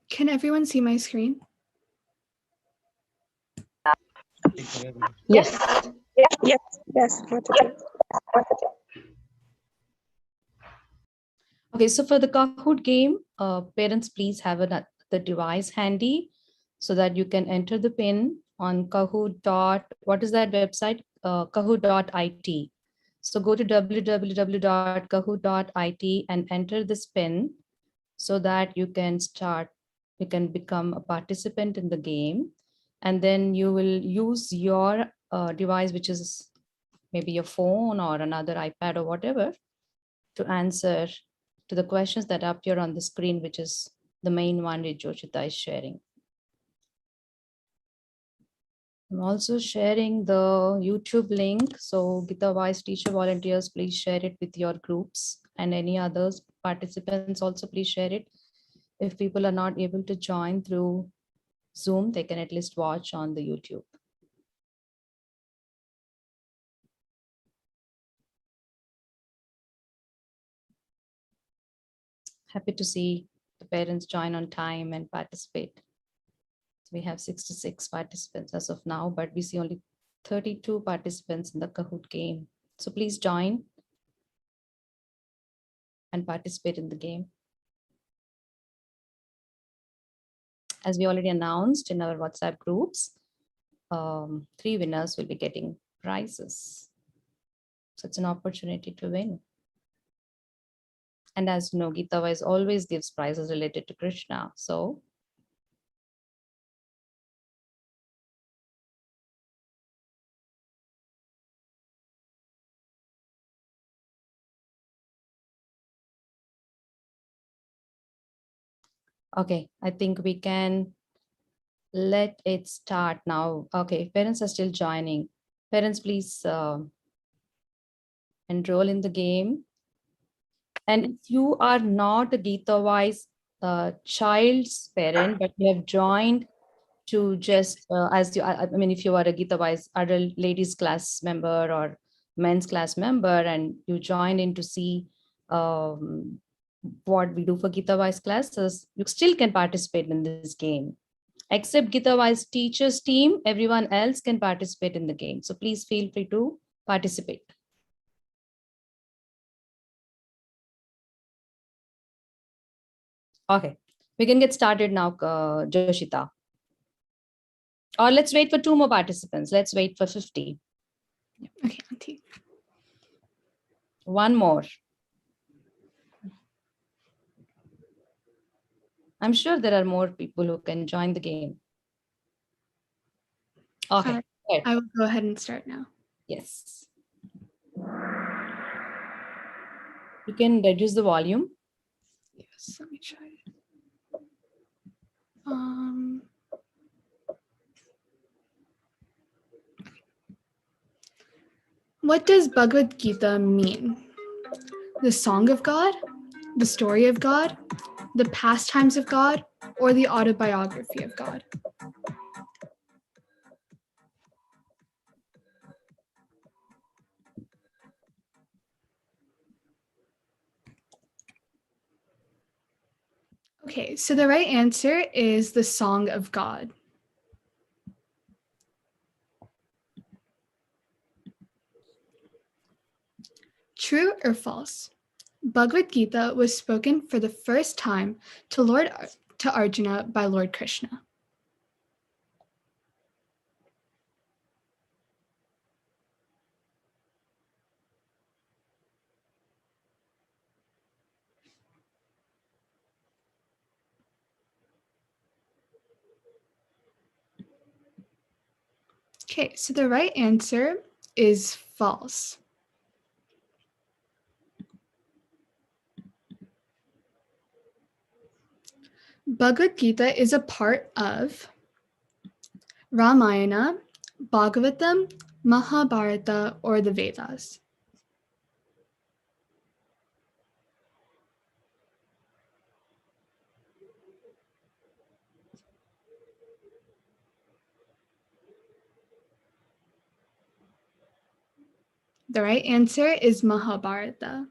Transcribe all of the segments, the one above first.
Can everyone see my screen? Yes. Yes, Mataji. Okay, so for the Kahoot game, parents, please have the device handy so that you can enter the pin on Kahoot. What is that website? Kahoot.it. So go to www.kahoot.it and enter this pin so that you can become a participant in the game. And then you will use your device, which is maybe your phone or another iPad or whatever, to answer to the questions that appear on the screen, which is the main one which Joshita is sharing. I'm also sharing the YouTube link. So GitaWise teacher volunteers, please share it with your groups, and any others participants also please share it. If people are not able to join through Zoom, they can at least watch on the YouTube. Happy to see the parents join on time and participate. We have 66 participants as of now, but we see only 32 participants in the Kahoot game. So please join and participate in the game. As we already announced in our WhatsApp groups, 3 winners will be getting prizes. So it's an opportunity to win. And as you know, GitaWise always gives prizes related to Krishna. So okay, I think we can let it start now. Okay, parents are still joining. Parents, please enroll in the game. And if you are not a GitaWise child's parent, but you have joined to just I mean, if you are a GitaWise adult ladies class member or men's class member, and you joined in to see what we do for GitaWise classes, you still can participate in this game. Except GitaWise teachers team, everyone else can participate in the game. So please feel free to participate. Okay, we can get started now, Joshita. Or let's wait for 2 more participants. Let's wait for 50. Okay, Auntie. 1 more. I'm sure there are more people who can join the game. Okay. I will go ahead and start now. Yes. You can reduce the volume. Yes, let me try it. What does Bhagavad-Gita mean? The song of God, the story of God, the pastimes of God, or the autobiography of God? Okay, so the right answer is the song of God. True or false? Bhagavad Gita was spoken for the first time to Arjuna by Lord Krishna. Okay, so the right answer is false. Bhagavad Gita is a part of Ramayana, Bhagavatam, Mahabharata, or the Vedas. The right answer is Mahabharata.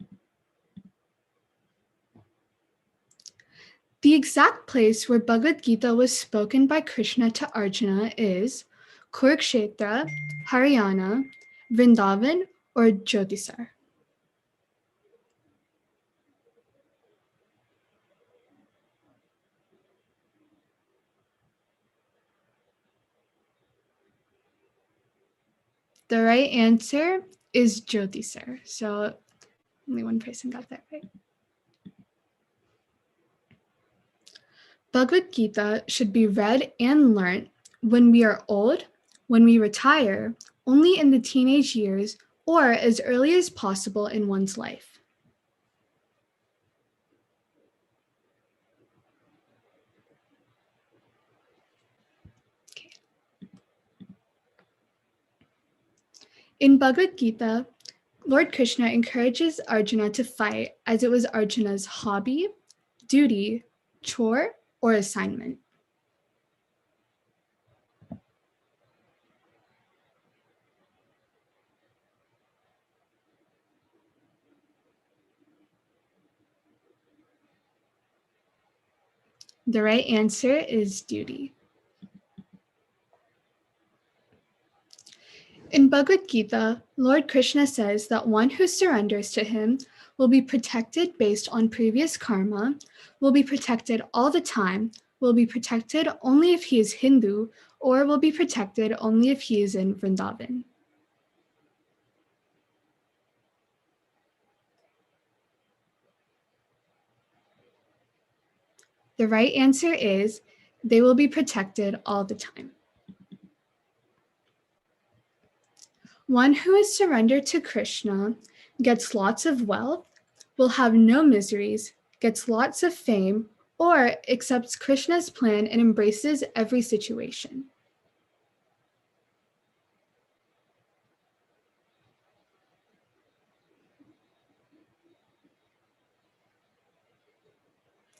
The exact place where Bhagavad Gita was spoken by Krishna to Arjuna is Kurukshetra, Haryana, Vrindavan, or Jyotisar. The right answer is Jyotisar. So only one person got that right. Bhagavad Gita should be read and learnt when we are old, when we retire, only in the teenage years, or as early as possible in one's life. Okay. In Bhagavad Gita, Lord Krishna encourages Arjuna to fight as it was Arjuna's hobby, duty, chore, or assignment. The right answer is duty. In Bhagavad Gita, Lord Krishna says that one who surrenders to him will be protected based on previous karma, will be protected all the time, will be protected only if he is Hindu, or will be protected only if he is in Vrindavan. The right answer is they will be protected all the time. One who is surrendered to Krishna gets lots of wealth, will have no miseries, gets lots of fame, or accepts Krishna's plan and embraces every situation.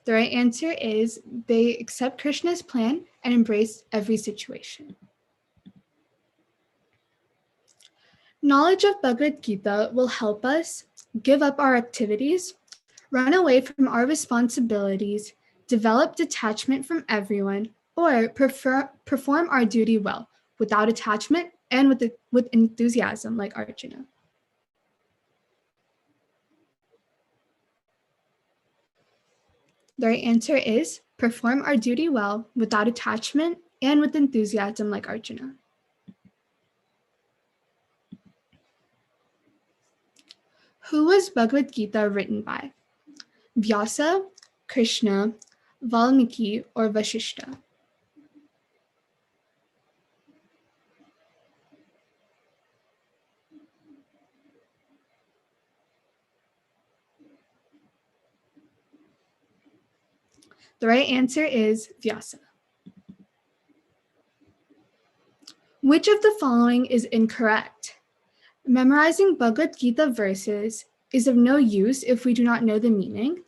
The right answer is they accept Krishna's plan and embrace every situation. Knowledge of Bhagavad Gita will help us give up our activities, run away from our responsibilities, develop detachment from everyone, or perform our duty well, without attachment and with enthusiasm like Arjuna. The right answer is perform our duty well, without attachment and with enthusiasm like Arjuna. Who was Bhagavad Gita written by? Vyasa, Krishna, Valmiki, or Vasishta? The right answer is Vyasa. Which of the following is incorrect? Memorizing Bhagavad Gita verses is of no use if we do not know the meaning,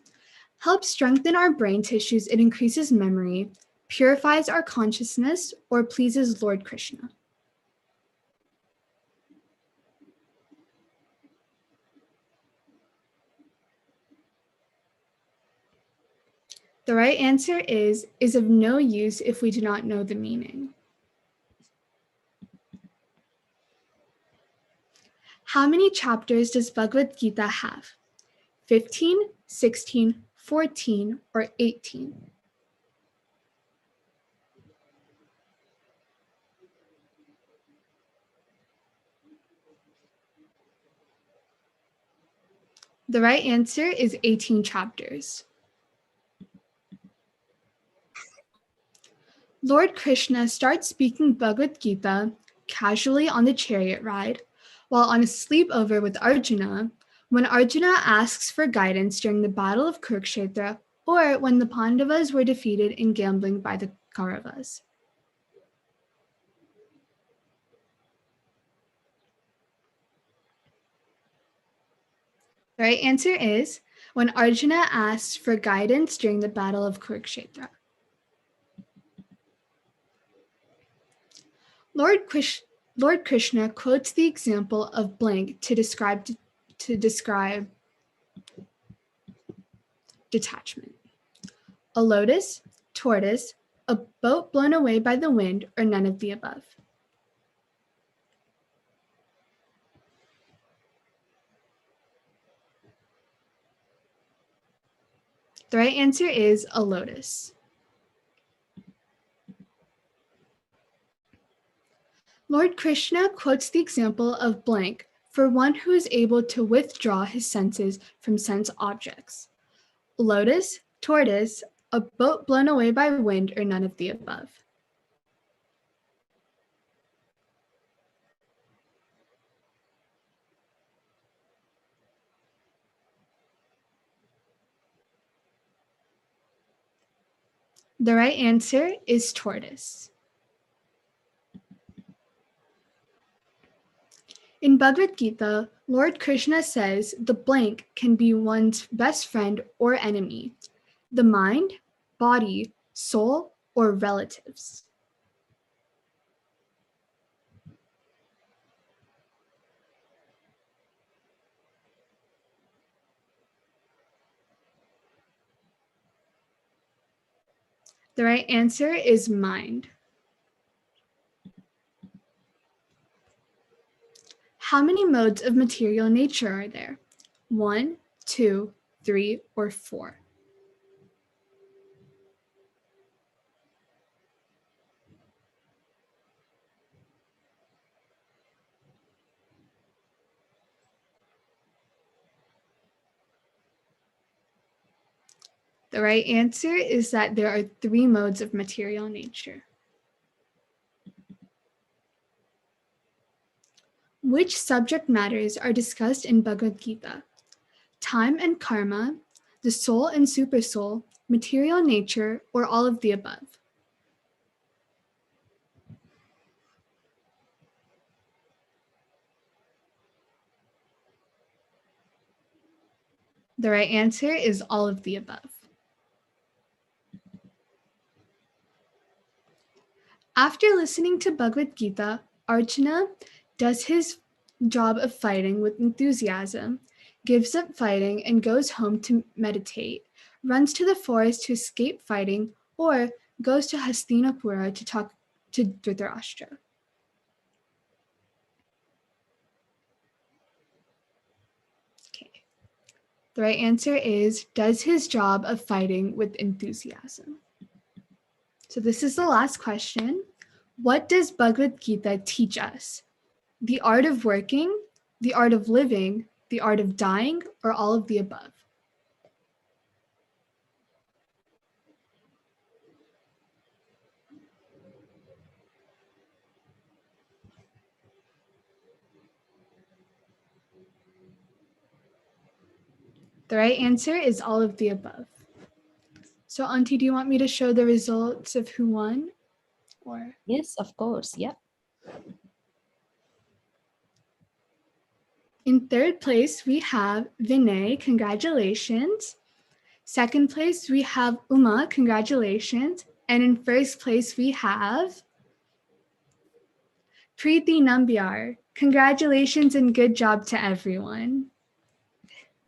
helps strengthen our brain tissues, it increases memory, purifies our consciousness, or pleases Lord Krishna. The right answer is of no use if we do not know the meaning. How many chapters does Bhagavad Gita have? 15, 16, 14, or 18? The right answer is 18 chapters. Lord Krishna starts speaking Bhagavad Gita casually on the chariot ride, while on a sleepover with Arjuna, when Arjuna asks for guidance during the Battle of Kurukshetra, or when the Pandavas were defeated in gambling by the Kauravas. The right answer is when Arjuna asks for guidance during the Battle of Kurukshetra. Lord Krishna quotes the example of blank to describe detachment. a lotus, tortoise, a boat blown away by the wind, or none of the above? The right answer is a lotus. Lord Krishna quotes the example of blank for one who is able to withdraw his senses from sense objects. Lotus, tortoise, a boat blown away by wind, or none of the above. The right answer is tortoise. In Bhagavad-Gita, Lord Krishna says the blank can be one's best friend or enemy, the mind, body, soul, or relatives. The right answer is mind. How many modes of material nature are there? 1, 2, 3, or 4? The right answer is that there are 3 modes of material nature. Which subject matters are discussed in Bhagavad Gita? Time and karma, the soul and supersoul, material nature, or all of the above? The right answer is all of the above. After listening to Bhagavad Gita, Arjuna does his job of fighting with enthusiasm, gives up fighting and goes home to meditate, runs to the forest to escape fighting, or goes to Hastinapura to talk to Dhritarashtra. Okay. The right answer is does his job of fighting with enthusiasm. So this is the last question. What does Bhagavad Gita teach us? The art of working, the art of living, the art of dying, or all of the above? The right answer is all of the above. So Auntie, do you want me to show the results of who won? Or Yes, of course. Yeah. in third place, we have Vinay, congratulations. Second place, we have Uma, congratulations. And in first place, we have Preeti Nambiar. Congratulations and good job to everyone.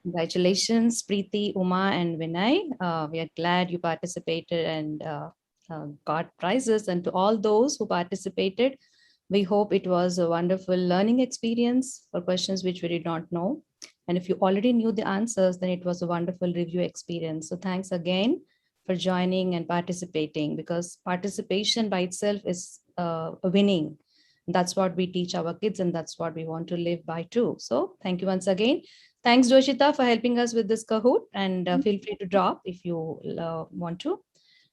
Congratulations, Preeti, Uma, and Vinay. We are glad you participated and got prizes. And to all those who participated, we hope it was a wonderful learning experience for questions which we did not know. And if you already knew the answers, then it was a wonderful review experience. So thanks again for joining and participating, because participation by itself is a winning. That's what we teach our kids, and that's what we want to live by too. So thank you once again. Thanks, Joshita, for helping us with this Kahoot, and feel free to drop if you want to.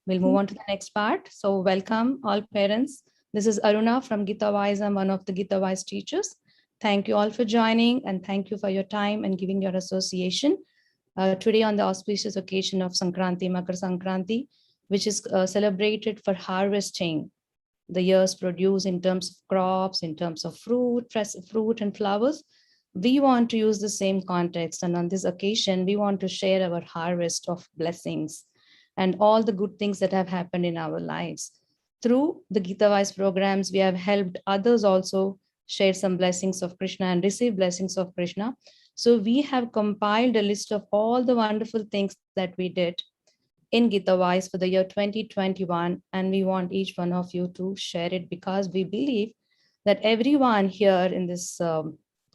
We'll move on to the next part. So welcome all parents. This is Aruna from GitaWise. I'm one of the GitaWise teachers. Thank you all for joining, and thank you for your time and giving your association. Today on the auspicious occasion of Sankranti, Makar Sankranti, which is celebrated for harvesting the year's produce in terms of crops, in terms of fruit, fresh fruit and flowers. We want to use the same context. And on this occasion, we want to share our harvest of blessings and all the good things that have happened in our lives. Through the GitaWise programs, we have helped others also share some blessings of Krishna and receive blessings of Krishna. So we have compiled a list of all the wonderful things that we did in GitaWise for the year 2021. And we want each one of you to share it because we believe that everyone here in this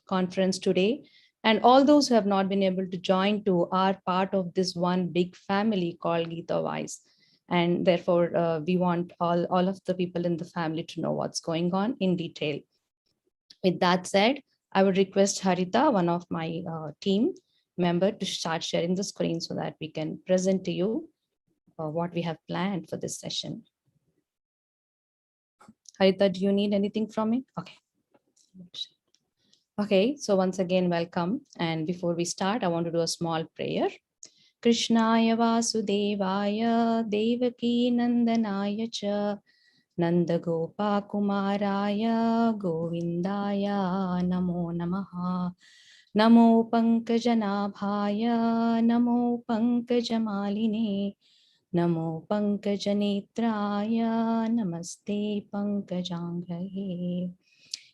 conference today and all those who have not been able to join to are part of this one big family called GitaWise. And therefore, we want all of the people in the family to know what's going on in detail. With that said, I would request Harita, one of my team member, to start sharing the screen so that we can present to you what we have planned for this session. Harita, do you need anything from me? Okay. Okay, so once again, welcome. And before we start, I want to do a small prayer. Krishnaya Vasudevaya Devaki Nandanaya Cha Nanda Gopa Kumaraya Govindaya Namo Namaha Namo Pankajanabhaya Namo Pankajamalini Namo Pankajanetraya Namaste Pankajanghahe.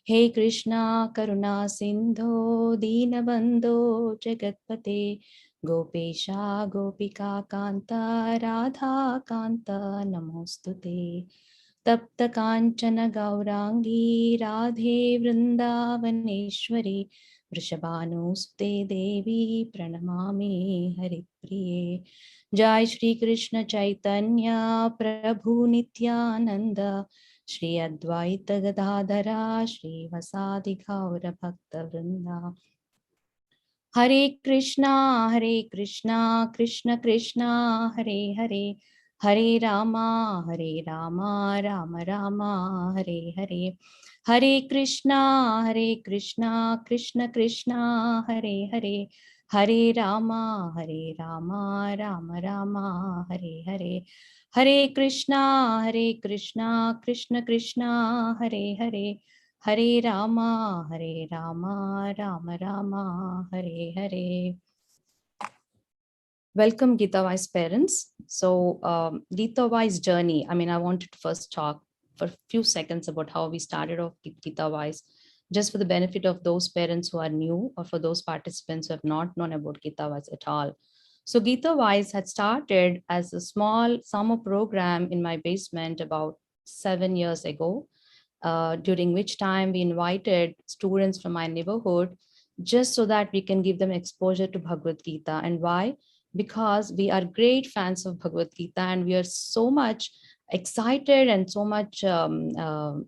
He Krishna Karuna Sindho Dinabandho Jagatpate Gopesha Gopika Kanta Radha Kanta Namostute Tapta Kanchana Gaurangi Radhe Vrindavaneshwari Vrishabhanusute Devi Pranamami Haripriye. Jai Shri Krishna Chaitanya Prabhu Nityananda Shri Advaita Gadadhara Shri Vasadi Gaura Bhakta Vrinda. Hare Krishna Krishna Krishna Hare Hare Hare Rama Rama Rama Hare Hare. Hare Krishna Krishna Krishna Hare Hare Hare Rama Rama Rama Hare Hare. Hare Krishna Krishna Krishna Hare Hare Hare Rama Rama Rama Hare Hare. Welcome, GitaWise parents. So GitaWise journey, I wanted to first talk for a few seconds about how we started off GitaWise, just for the benefit of those parents who are new or for those participants who have not known about GitaWise at all. So GitaWise had started as a small summer program in my basement about 7 years ago, during which time we invited students from my neighborhood just so that we can give them exposure to Bhagavad-Gita. And why? Because we are great fans of Bhagavad-Gita and we are so much excited and so much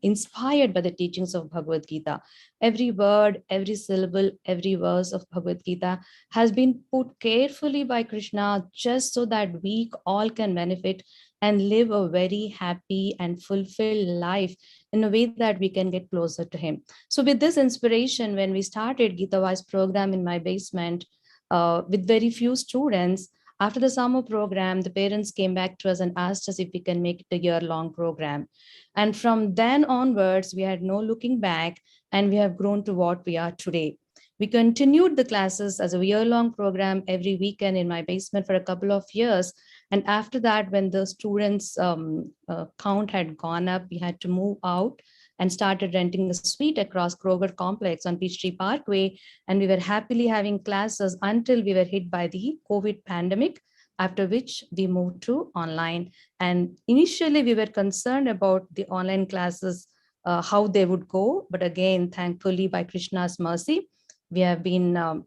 inspired by the teachings of Bhagavad-Gita. Every word, every syllable, every verse of Bhagavad-Gita has been put carefully by Krishna just so that we all can benefit and live a very happy and fulfilled life in a way that we can get closer to him. So with this inspiration, when we started GitaWise program in my basement with very few students, after the summer program, the parents came back to us and asked us if we can make it a year-long program. And from then onwards, we had no looking back and we have grown to what we are today. We continued the classes as a year-long program every weekend in my basement for a couple of years. And after that, when the students' count had gone up, we had to move out and started renting a suite across Kroger Complex on Peachtree Parkway. And we were happily having classes until we were hit by the COVID pandemic, after which we moved to online. And initially, we were concerned about the online classes, how they would go. But again, thankfully, by Krishna's mercy, we have been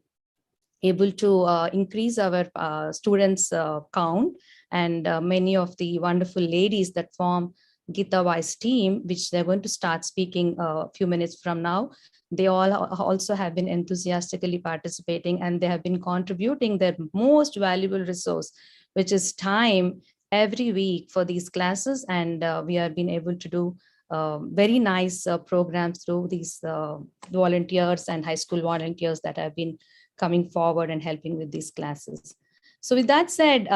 able to increase our students' count, and many of the wonderful ladies that form GitaWise team, which they're going to start speaking a few minutes from now, they all also have been enthusiastically participating and they have been contributing their most valuable resource, which is time, every week for these classes. And we have been able to do very nice programs through these volunteers and high school volunteers that have been coming forward and helping with these classes. So with that said,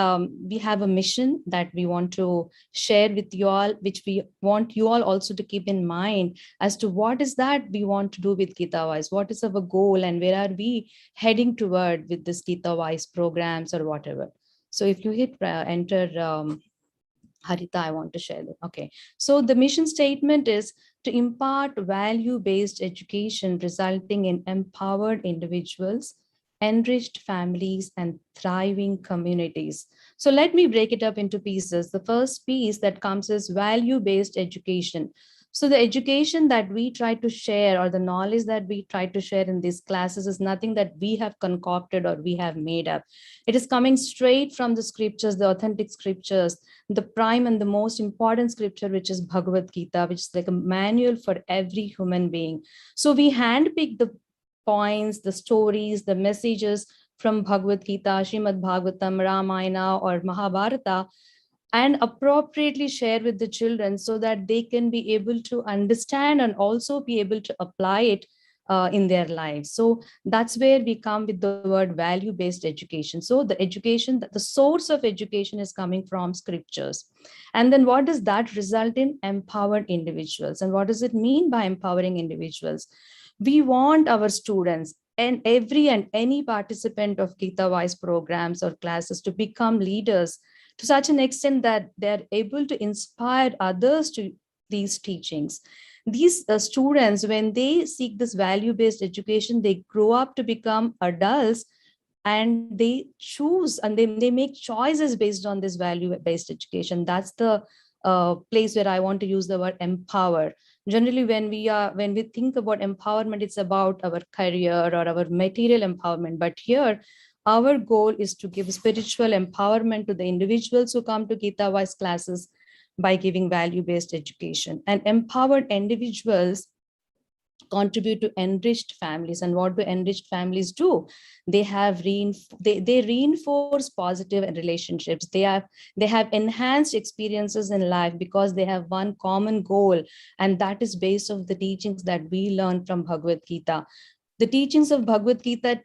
we have a mission that we want to share with you all, which we want you all also to keep in mind as to what is that we want to do with GitaWise, what is our goal and where are we heading toward with this GitaWise programs or whatever. So if you hit enter, Harita, I want to share that. Okay, so the mission statement is to impart value-based education resulting in empowered individuals, enriched families, and thriving communities. So let me break it up into pieces. The first piece that comes is value-based education. So the education that we try to share, or the knowledge that we try to share in these classes, is nothing that we have concocted or we have made up. It is coming straight from the scriptures, the authentic scriptures, the prime and the most important scripture, which is Bhagavad-Gita, which is like a manual for every human being. So we handpick the points, the stories, the messages from Bhagavad-Gita, Srimad Bhagavatam, Ramayana, or Mahabharata, and appropriately share with the children so that they can be able to understand and also be able to apply it in their lives. So that's where we come with the word value-based education. So the education, the source of education is coming from scriptures. And then what does that result in? Empowered individuals. And what does it mean by empowering individuals? We want our students and every and any participant of GitaWise programs or classes to become leaders to such an extent that they're able to inspire others to these teachings. These students, when they seek this value-based education, they grow up to become adults, and they choose and they make choices based on this value-based education. That's the place where I want to use the word empower. Generally, when we think about empowerment, it's about our career or our material empowerment. But here, our goal is to give spiritual empowerment to the individuals who come to GitaWise classes by giving value-based education. And empowered individuals contribute to enriched families. And what do enriched families do? They have they reinforce positive relationships. They have enhanced experiences in life because they have one common goal, and that is based on the teachings that we learn from Bhagavad Gita. The teachings of Bhagavad Gita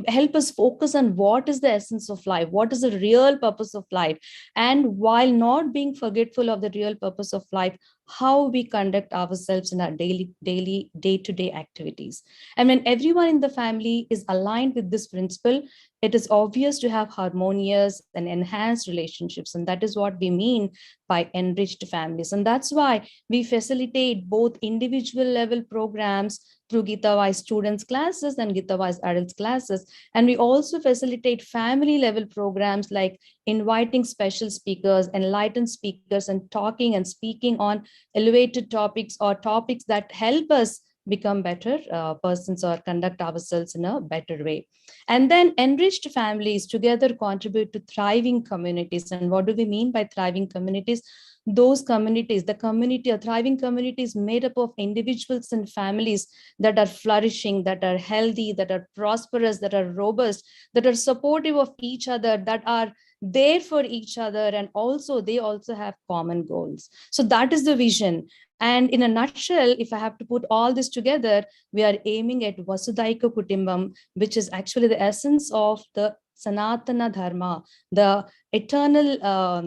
help us focus on what is the essence of life, what is the real purpose of life, and while not being forgetful of the real purpose of life, how we conduct ourselves in our daily day-to-day activities. And when everyone in the family is aligned with this principle, it is obvious to have harmonious and enhanced relationships. And that is what we mean by enriched families. And that's why we facilitate both individual level programs through GitaWise students classes and GitaWise adults classes. And we also facilitate family level programs like inviting special speakers, enlightened speakers, and talking and speaking on elevated topics or topics that help us become better persons or conduct ourselves in a better way. And then enriched families together contribute to thriving communities. And what do we mean by thriving communities? Those communities, the community, a thriving community is made up of individuals and families that are flourishing, that are healthy, that are prosperous, that are robust, that are supportive of each other, that are there for each other, and also they also have common goals. So that is the vision. And in a nutshell, if I have to put all this together, we are aiming at Vasudhaika Kutumbam, which is actually the essence of the Sanatana Dharma, the eternal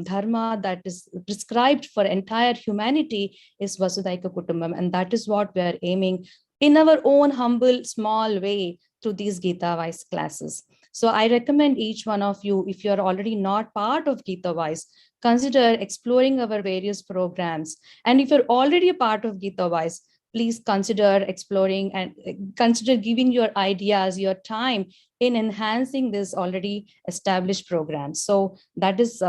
Dharma that is prescribed for entire humanity is Vasudhaika Kutumbam. And that is what we are aiming in our own humble, small way through these GitaWise classes. So I recommend each one of you, if you're already not part of GitaWise, consider exploring our various programs. And if you're already a part of GitaWise, please consider exploring and consider giving your ideas, your time in enhancing this already established programs. So that is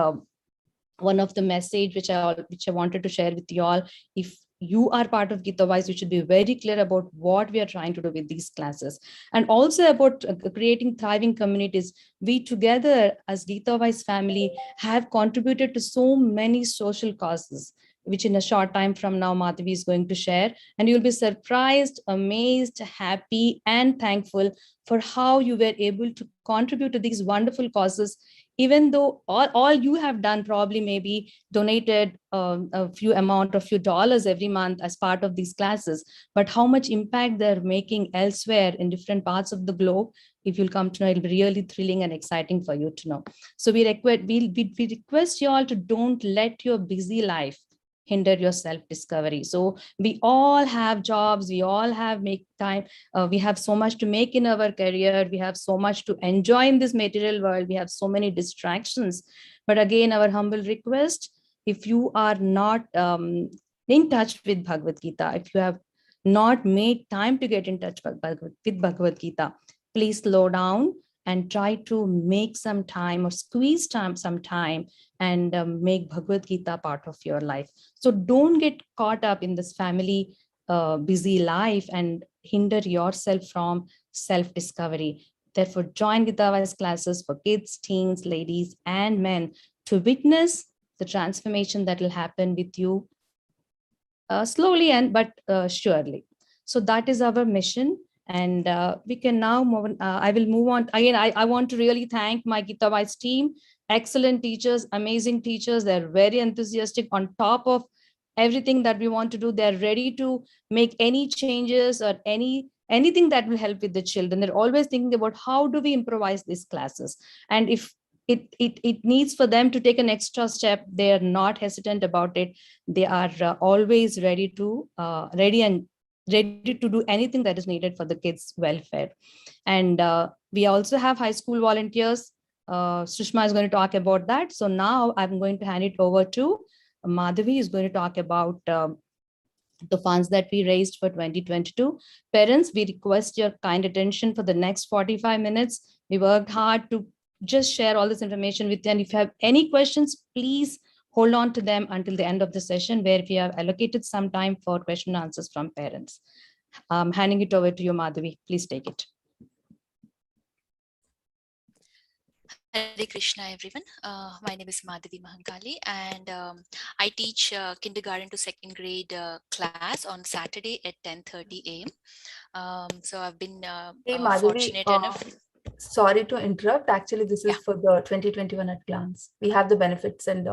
one of the message which I wanted to share with you all. If you are part of GitaWise, you should be very clear about what we are trying to do with these classes, and also about creating thriving communities. We together as GitaWise family have contributed to so many social causes, which in a short time from now, Madhavi is going to share. And you'll be surprised, amazed, happy, and thankful for how you were able to contribute to these wonderful causes, even though all you have done probably maybe donated a few dollars every month as part of these classes, but how much impact they're making elsewhere in different parts of the globe, if you'll come to know, it'll be really thrilling and exciting for you to know. So we request you all to don't let your busy life hinder your self-discovery. So we all have jobs, we all have make time, we have so much to make in our career, we have so much to enjoy in this material world, we have so many distractions. But again, our humble request, if you are not in touch with Bhagavad Gita, if you have not made time to get in touch with Bhagavad Gita, please slow down and try to make some time or squeeze some time and make Bhagavad Gita part of your life. So don't get caught up in this family busy life and hinder yourself from self-discovery. Therefore, join GitaWise classes for kids, teens, ladies, and men to witness the transformation that will happen with you slowly but surely. So that is our mission. And we can now move on. I will move on. Again, I want to really thank my GitaWise team. Excellent teachers, amazing teachers. They're very enthusiastic on top of everything that we want to do. They're ready to make any changes or anything that will help with the children. They're always thinking about how do we improvise these classes. And if it needs for them to take an extra step, they are not hesitant about it. They are always ready to do anything that is needed for the kids' welfare. And we also have high school volunteers. Sushma is going to talk about that. So now I'm going to hand it over to Madhavi, who's going to talk about the funds that we raised for 2022. Parents, we request your kind attention for the next 45 minutes. We worked hard to just share all this information with you. And if you have any questions, please hold on to them until the end of the session, where we have allocated some time for question and answers from parents. Handing it over to you, Madhavi. Please take it. Hare Krishna, everyone. My name is Madhavi Mahankali, and I teach kindergarten to second grade class on Saturday at 10:30 a.m. So I've been Hey, Madhavi, fortunate enough. Sorry to interrupt. Actually, this is for the 2021 at glance. We have the benefits and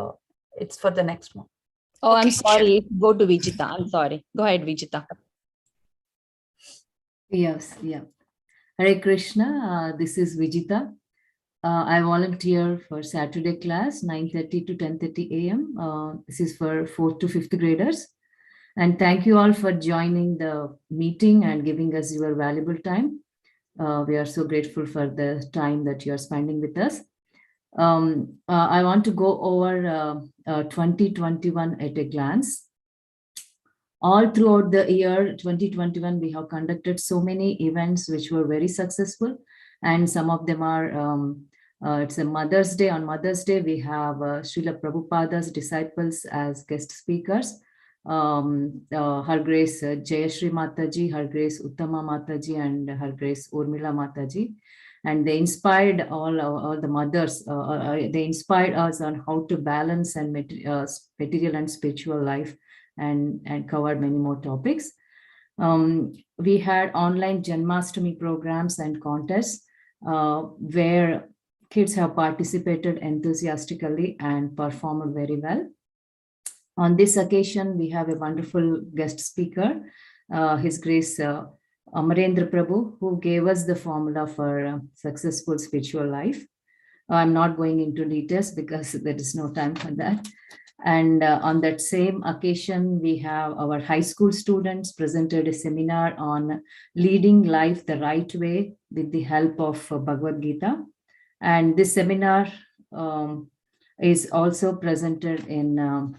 it's for the next one. Oh, Okay, I'm sorry. Go to Vijita. I'm sorry. Go ahead, Vijita. Yes, yeah. Hare Krishna, this is Vijita. I volunteer for Saturday class, 9:30 to 10:30 a.m. This is for 4th to 5th graders. And thank you all for joining the meeting and giving us your valuable time. We are so grateful for the time that you are spending with us. I want to go over 2021 at a glance. All throughout the year 2021, we have conducted so many events which were very successful, and some of them are, it's a Mother's Day. On Mother's Day, we have Srila Prabhupada's disciples as guest speakers. Her Grace Jayashri Mataji, Her Grace Uttama Mataji, and Her Grace Urmila Mataji. And they inspired all the mothers, they inspired us on how to balance and material and spiritual life, and covered many more topics. We had online Janmashtami programs and contests where kids have participated enthusiastically and performed very well. On this occasion, we have a wonderful guest speaker, His Grace Amarendra Prabhu, who gave us the formula for successful spiritual life. I'm not going into details because there is no time for that. And on that same occasion, we have our high school students presented a seminar on leading life the right way with the help of Bhagavad-Gita. And this seminar is also presented in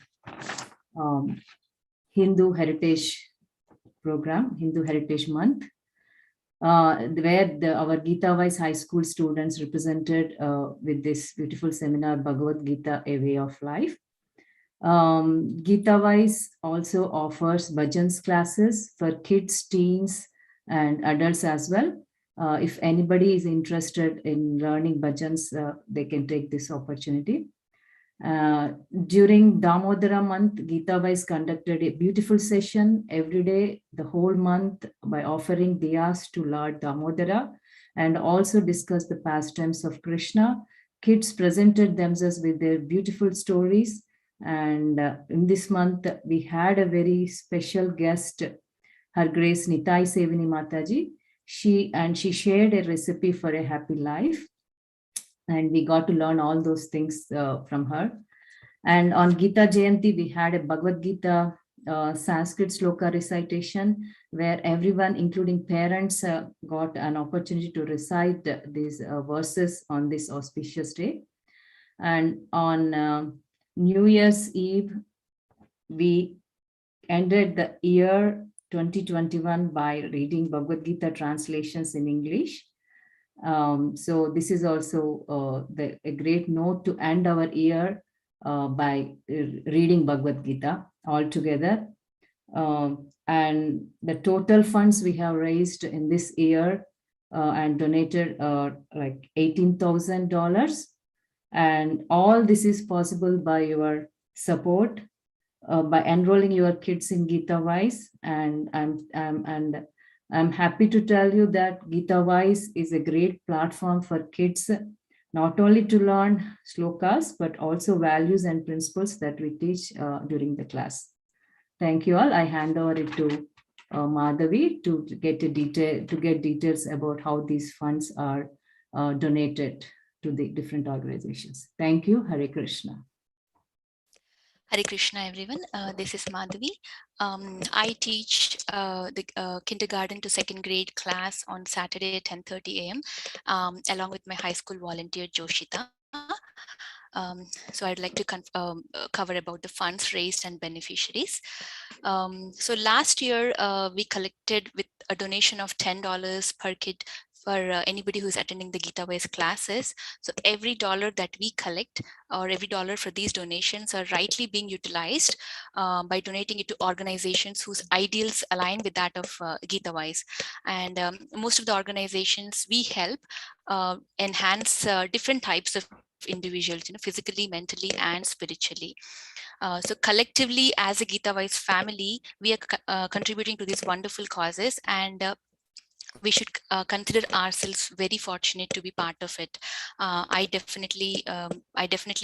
Hindu Heritage Program, Hindu Heritage Month, where our GitaWise high school students represented with this beautiful seminar, Bhagavad-Gita, A Way of Life. GitaWise also offers bhajans classes for kids, teens, and adults as well. If anybody is interested in learning bhajans, they can take this opportunity. During Damodara month, GitaWise conducted a beautiful session every day, the whole month, by offering diyas to Lord Damodara, and also discussed the pastimes of Krishna. Kids presented themselves with their beautiful stories. And in this month, we had a very special guest, Her Grace Nitai Sevini Mataji. She shared a recipe for a happy life. And we got to learn all those things from her. And on Gita Jayanti, we had a Bhagavad Gita Sanskrit sloka recitation, where everyone, including parents, got an opportunity to recite these verses on this auspicious day. And on New Year's Eve, we ended the year 2021 by reading Bhagavad Gita translations in English. So this is also a great note to end our year by reading Bhagavad-Gita all together. And the total funds we have raised in this year and donated like $18,000. And all this is possible by your support, by enrolling your kids in GitaWise. And I'm happy to tell you that GitaWise is a great platform for kids, not only to learn shlokas, but also values and principles that we teach during the class. Thank you all. I hand over it to Madhavi to get details about how these funds are donated to the different organizations. Thank you. Hare Krishna. Hare Krishna, everyone. This is Madhavi. I teach the kindergarten to second grade class on Saturday at 10:30 a.m. Along with my high school volunteer Joshita. So I'd like to cover about the funds raised and beneficiaries. So last year we collected with a donation of $10 per kid for anybody who's attending the GitaWise classes. So every dollar that we collect or every dollar for these donations are rightly being utilized by donating it to organizations whose ideals align with that of GitaWise. And most of the organizations we help enhance different types of individuals, physically, mentally, and spiritually. So collectively, as a GitaWise family, we are contributing to these wonderful causes, and we should consider ourselves very fortunate to be part of it. I definitely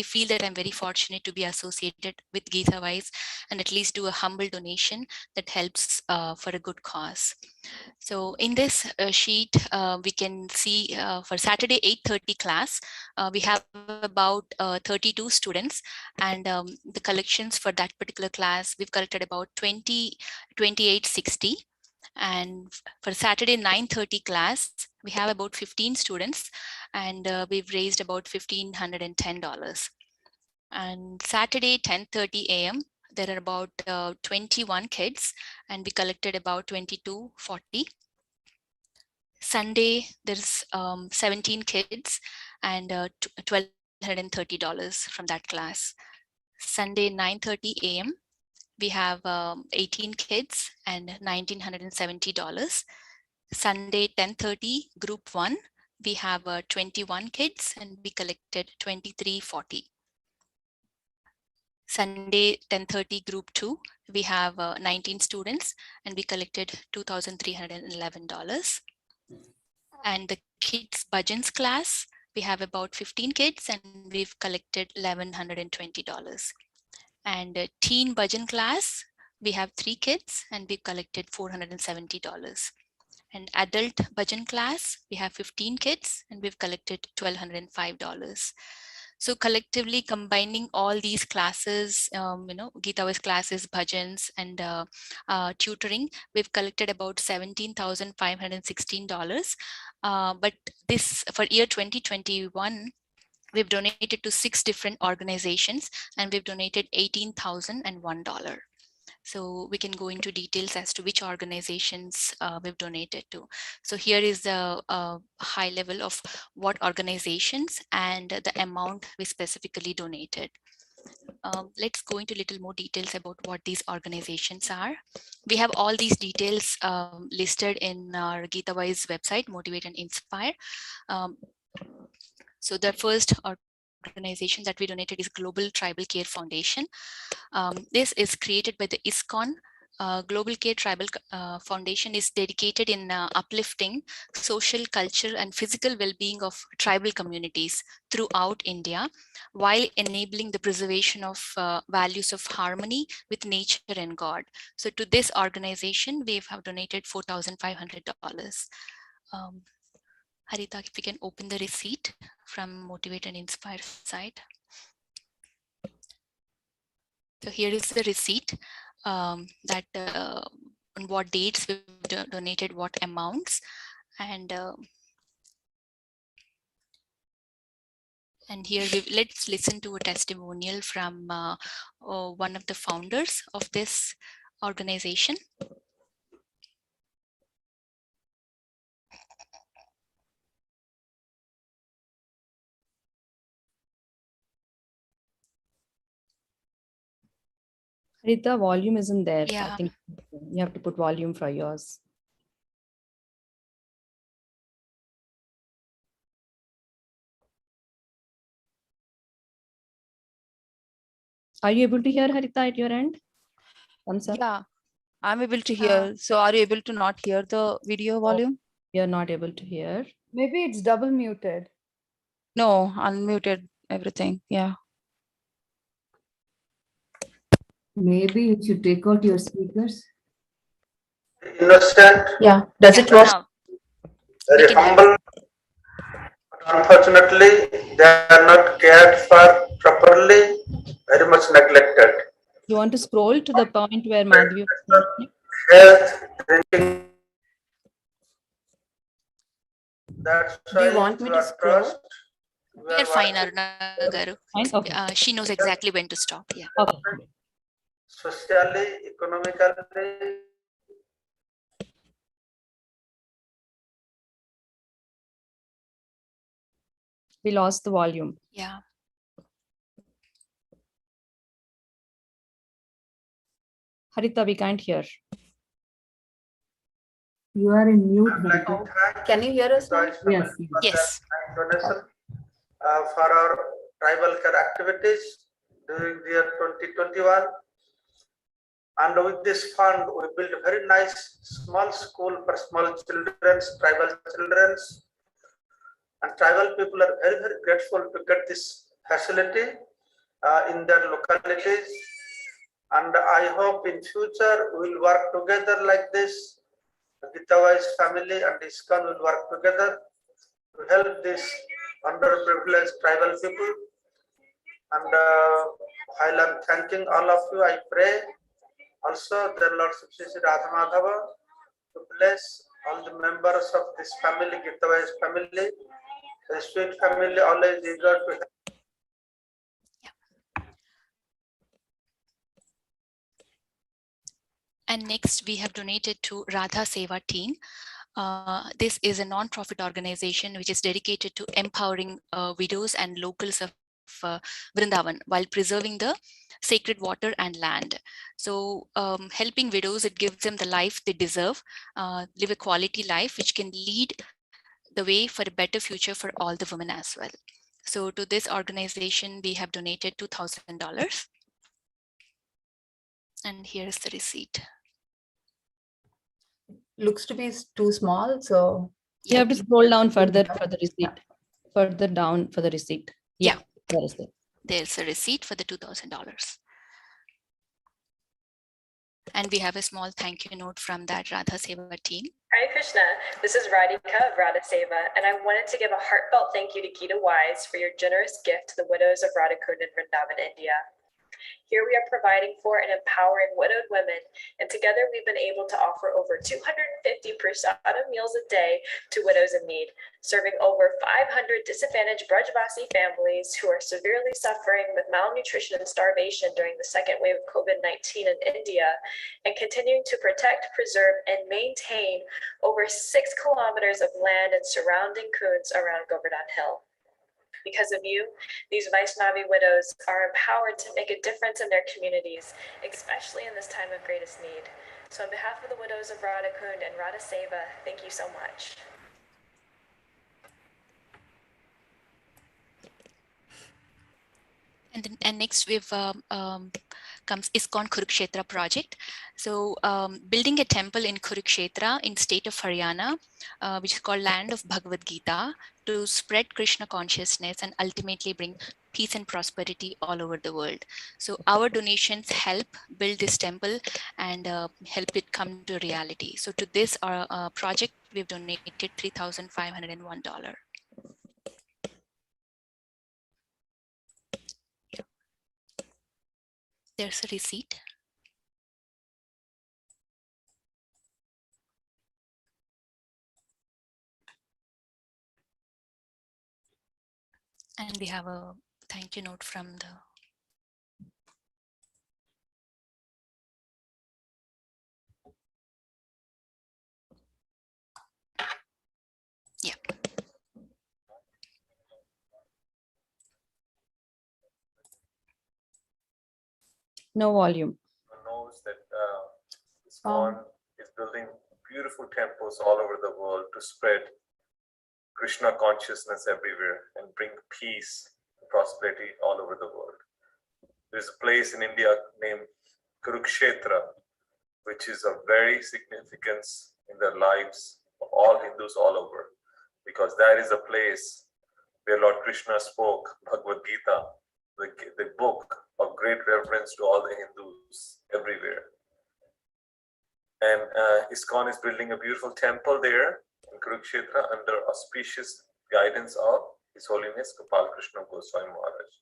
feel that I'm very fortunate to be associated with GitaWise and at least do a humble donation that helps for a good cause. So in this sheet, we can see for Saturday 8:30 class, we have about 32 students, and the collections for that particular class, we've collected about 2860. And for Saturday 9:30 class, we have about 15 students, and we've raised about $1,510. And Saturday 10:30 a.m., there are about 21 kids, and we collected about 2240. Sunday, there's 17 kids and $1,230 from that class. Sunday 9:30 a.m., we have 18 kids and $1,970. Sunday 10:30 group 1, we have 21 kids and we collected $2,340. Sunday 10:30 group 2, we have 19 students and we collected $2,311. And the kids Bhajans class, we have about 15 kids and we've collected $1,120. And teen Bhajan class, we have 3 kids and we've collected $470. And adult Bhajan class, we have 15 kids and we've collected $1,205. So collectively combining all these classes, GitaWise classes, bhajans, and tutoring, we've collected about $17,516. But this for year 2021, we've donated to 6 different organizations and we've donated $18,001. So we can go into details as to which organizations we've donated to. So here is the high level of what organizations and the amount we specifically donated. Let's go into a little more details about what these organizations are. We have all these details listed in our GitaWise website, Motivate and Inspire. So the first organization that we donated is Global Tribal Care Foundation. This is created by the Iskcon. Global Care Tribal Foundation is dedicated in uplifting social, cultural, and physical well-being of tribal communities throughout India, while enabling the preservation of values of harmony with nature and God. So to this organization, we have donated $4,500. Harita, if we can open the receipt from Motivate and Inspire site. So here is the receipt that on what dates we donated what amounts, and here let's listen to a testimonial from one of the founders of this organization. Harita, volume isn't there. I Yeah. think you have to put volume for yours. Are you able to hear Harita at your end? Thumbs up. Yeah, I'm able to hear. So are you able to not hear the video volume? You're not able to hear. Maybe it's double muted. No, unmuted everything. Yeah. Maybe you should take out your speakers. Innocent, Yeah. Does it work? Now, very we can hear. humble. But unfortunately, they are not cared for properly, very much neglected. You want to scroll to the point where Madhvi was mentioning? Health, drinking. That's Do you why want me through to our scroll? trust, we We are fine, working Aruna Garu. Fine? Okay. She knows exactly when to stop. Yeah. Okay. socially, economically. We lost the volume. Yeah. Harita, we can't hear. You are in mute, I'd like to Harita. thank Can you hear us now? Joyce for Yes. for Yes. that donation for our tribal care activities during the year 2021. And with this fund, we built a very nice small school for small children, tribal children. And tribal people are very, very grateful to get this facility in their localities. And I hope in future we will work together like this. The GitaWise family and Iskcon will work together to help these underprivileged tribal people. And while I'm thanking all of you, I pray also the Lord Sri Radha Madhava to bless all the members of this family, GitaWise family, the sweet family, always eager to help. And next, we have donated to Radha Seva team. This is a non-profit organization which is dedicated to empowering widows and locals of Vrindavan while preserving the sacred water and land. So helping widows, it gives them the life they deserve, live a quality life which can lead the way for a better future for all the women as well. So to this organization, we have donated $2,000. And here is the receipt. Looks to be too small, so You have to scroll down further for the receipt. Further down for the receipt. Yeah. There is it. There's a receipt for the $2,000. And we have a small thank you note from that Radha Seva team. Hare Krishna, this is Radhika of Radha Seva, and I wanted to give a heartfelt thank you to GitaWise for your generous gift to the widows of Radhakund in Vrindavan, India. Here we are providing for and empowering widowed women, and together we've been able to offer over 250 prasada meals a day to widows in need, serving over 500 disadvantaged Brajvasi families who are severely suffering with malnutrition and starvation during the second wave of COVID-19 in India, and continuing to protect, preserve, and maintain over 6 kilometers of land and surrounding kunds around Govardhan Hill. Because of you, these Vaishnavi widows are empowered to make a difference in their communities, especially in this time of greatest need. So on behalf of the widows of Radhakund and Radha Seva, thank you so much. And next we've comes Iskcon Kurukshetra project. So building a temple in Kurukshetra in state of Haryana, which is called land of Bhagavad-Gita, to spread Krishna consciousness and ultimately bring peace and prosperity all over the world. So our donations help build this temple and help it come to reality. So to this project, we've donated $3,501. There's a receipt. And we have a thank you note from the No volume. Iskcon is building beautiful temples all over the world to spread Krishna consciousness everywhere and bring peace and prosperity all over the world. There's a place in India named Kurukshetra, which is of very significance in the lives of all Hindus all over, because that is a place where Lord Krishna spoke Bhagavad-Gita, the book of great reverence to all the Hindus everywhere. And Iskcon is building a beautiful temple there in Kurukshetra under auspicious guidance of His Holiness Gopal Krishna Goswami Maharaj.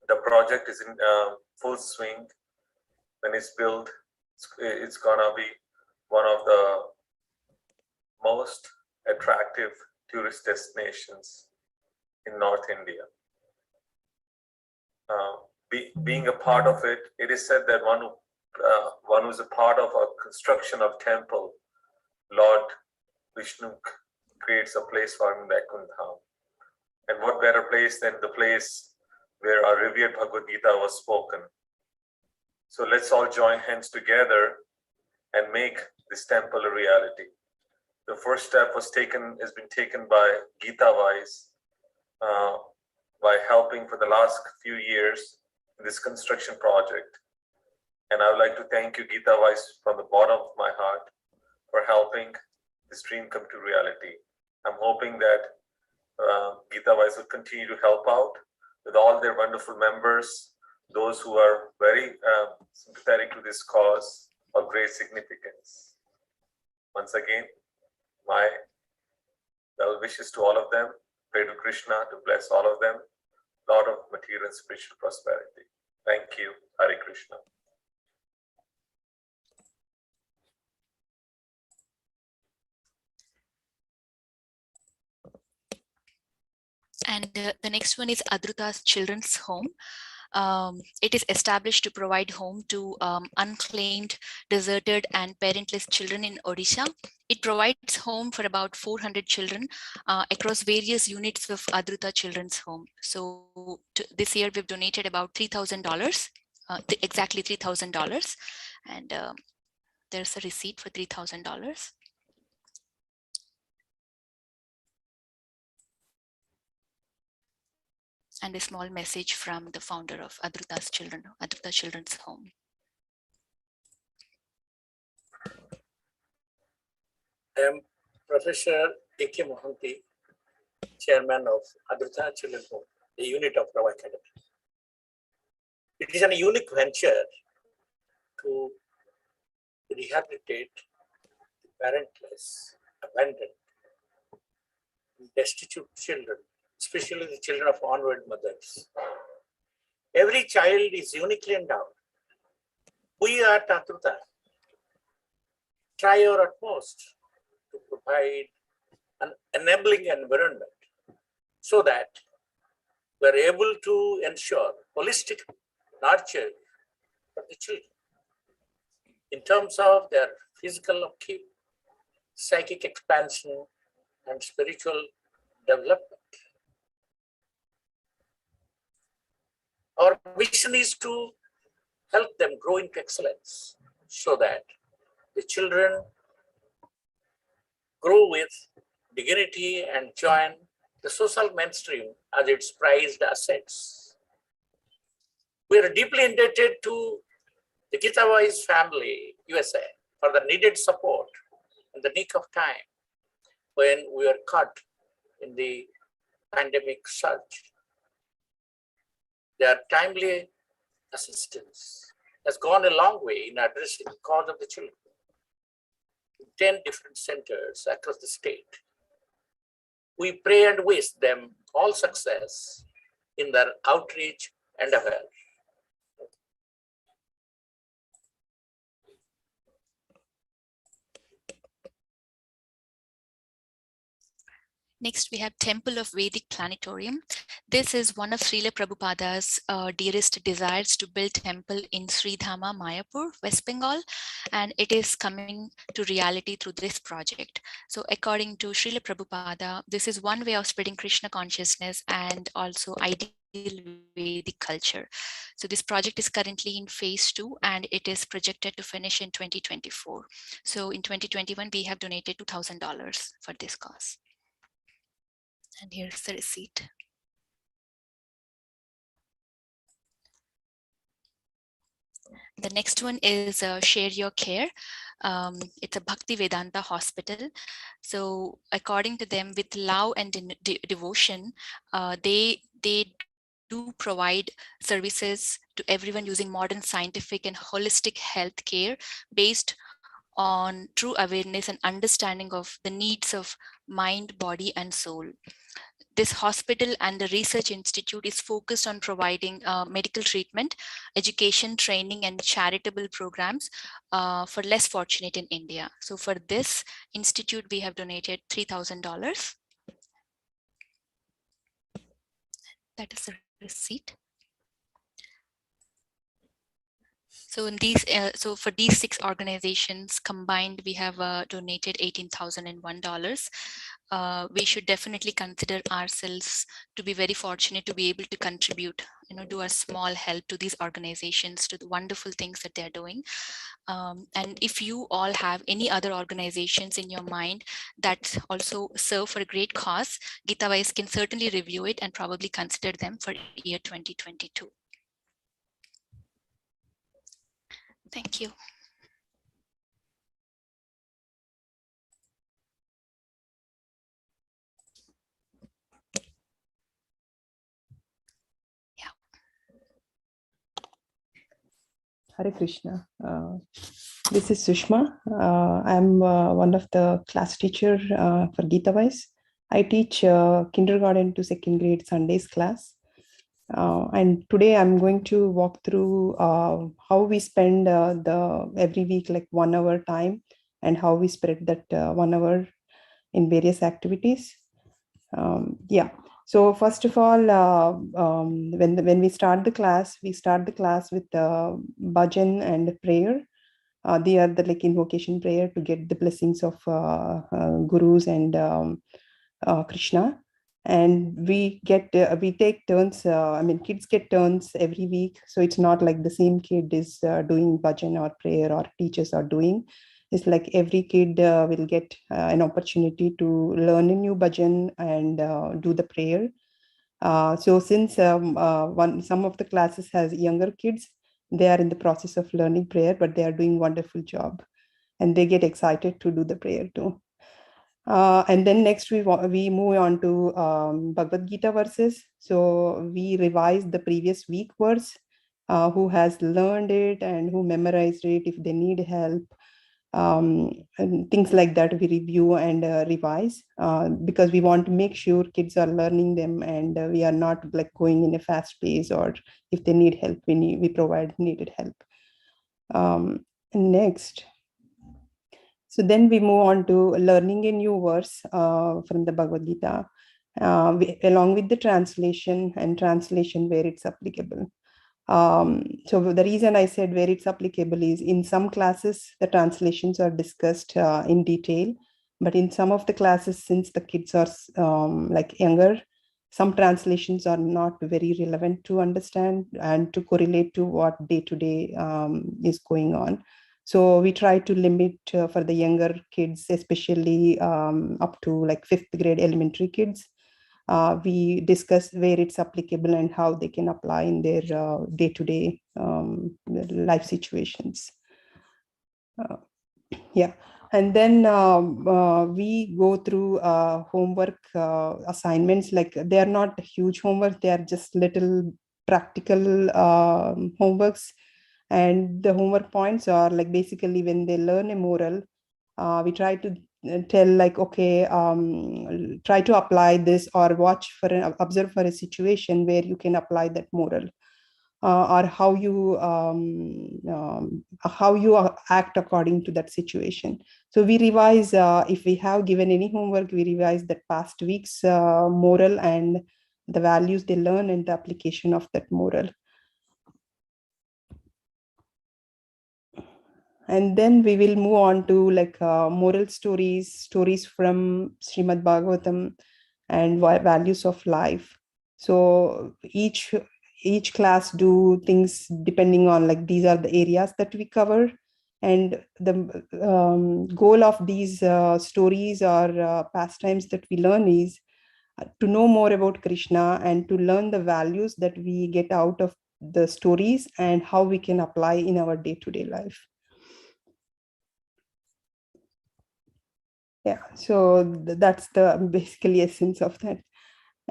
The project is in full swing. When it's built, it's gonna be one of the most attractive tourist destinations in North India. Being a part of it, it is said that one who's a part of a construction of temple, Lord Vishnu creates a place for him in Vaikuntha. And what better place than the place where our revered Bhagavad Gita was spoken. So let's all join hands together and make this temple a reality. The first step has been taken by GitaWise by helping for the last few years in this construction project. And I would like to thank you, GitaWise, from the bottom of my heart for helping this dream come to reality. I'm hoping that GitaWise will continue to help out with all their wonderful members, those who are very sympathetic to this cause of great significance. Once again, my well wishes to all of them. Pray to Krishna to bless all of them. Lot of material and spiritual prosperity. Thank you. Hare Krishna. And the next one is Adruta's Children's Home. It is established to provide home to unclaimed, deserted and parentless children in Odisha. It provides home for about 400 children across various units of Adruta Children's Home. So this year we've donated about $3,000, exactly $3,000. And there's a receipt for $3,000. And a small message from the founder of Adruta Children's Home. I am Professor A.K. Mohanty, Chairman of Adruta Children's Home, a unit of Brahma Academy. It is a unique venture to rehabilitate parentless, abandoned, destitute children, especially the children of onward mothers. Every child is uniquely endowed. We at Adruta try our utmost to provide an enabling environment so that we're able to ensure holistic nurture for the children in terms of their physical upkeep, psychic expansion, and spiritual development. Our mission is to help them grow into excellence so that the children grow with dignity and join the social mainstream as its prized assets. We are deeply indebted to the GitaWise family, USA, for the needed support in the nick of time when we were caught in the pandemic surge. Their timely assistance has gone a long way in addressing the cause of the children in 10 different centers across the state. We pray and wish them all success in their outreach endeavor. Next, we have Temple of Vedic Planetarium. This is one of Srila Prabhupada's dearest desires to build temple in Sridhama, Mayapur, West Bengal, and it is coming to reality through this project. So according to Srila Prabhupada, this is one way of spreading Krishna consciousness and also ideas Vedic culture. So this project is currently in phase 2 and it is projected to finish in 2024. So in 2021, we have donated $2,000 for this cause. And here's the receipt. The next one is Share Your Care. It's a Bhakti Vedanta hospital. So according to them, with love and devotion, they do provide services to everyone using modern scientific and holistic health care based on true awareness and understanding of the needs of mind, body, and soul. This hospital and the research institute is focused on providing medical treatment, education, training, and charitable programs for less fortunate in India. So for this institute, we have donated $3,000. That is the receipt. So in these, so for these 6 organizations combined, we have donated $18,001. We should definitely consider ourselves to be very fortunate to be able to contribute, do a small help to these organizations, to the wonderful things that they're doing. And if you all have any other organizations in your mind that also serve for a great cause, GitaWise can certainly review it and probably consider them for year 2022. Thank you. Hare Krishna. This is Sushma. I'm one of the class teacher for GitaWise. I teach kindergarten to second grade Sundays class. And today I'm going to walk through how we spend every week like 1 hour time and how we spread that 1 hour in various activities. So first of all, when we start the class with Bhajan and Prayer. They are the like invocation prayer to get the blessings of gurus and Krishna. And we take turns. Kids get turns every week. So it's not like the same kid is doing bhajan or prayer or teachers are doing. It's like every kid will get an opportunity to learn a new bhajan and do the prayer. So since some of the classes has younger kids, they are in the process of learning prayer, but they are doing wonderful job, and they get excited to do the prayer too. And then next we move on to Bhagavad-Gita Verses. So we revise the previous week verse, who has learned it and who memorized it, if they need help. And things like that we review and revise because we want to make sure kids are learning them and we are not like going in a fast pace, or if they need help, we provide needed help. Next. So then we move on to learning a new verse from the Bhagavad Gita, along with the translation where it's applicable. So the reason I said where it's applicable is in some classes, the translations are discussed in detail, but in some of the classes, since the kids are like younger, some translations are not very relevant to understand and to correlate to what day-to-day is going on. So we try to limit for the younger kids, especially up to like 5th grade elementary kids. We discuss where it's applicable and how they can apply in their day-to-day life situations. And then we go through homework assignments. Like they are not huge homework, they are just little practical homeworks. And the homework points are like basically when they learn a moral, we try to tell like, okay, try to apply this or observe for a situation where you can apply that moral, or how you act according to that situation. So we revise, if we have given any homework, we revise that past week's moral and the values they learn and the application of that moral. And then we will move on to like moral stories from Srimad Bhagavatam and values of life. So each class do things depending on like these are the areas that we cover, and the goal of these stories or pastimes that we learn is to know more about Krishna and to learn the values that we get out of the stories and how we can apply in our day-to-day life. Yeah, so that's the basically essence of that.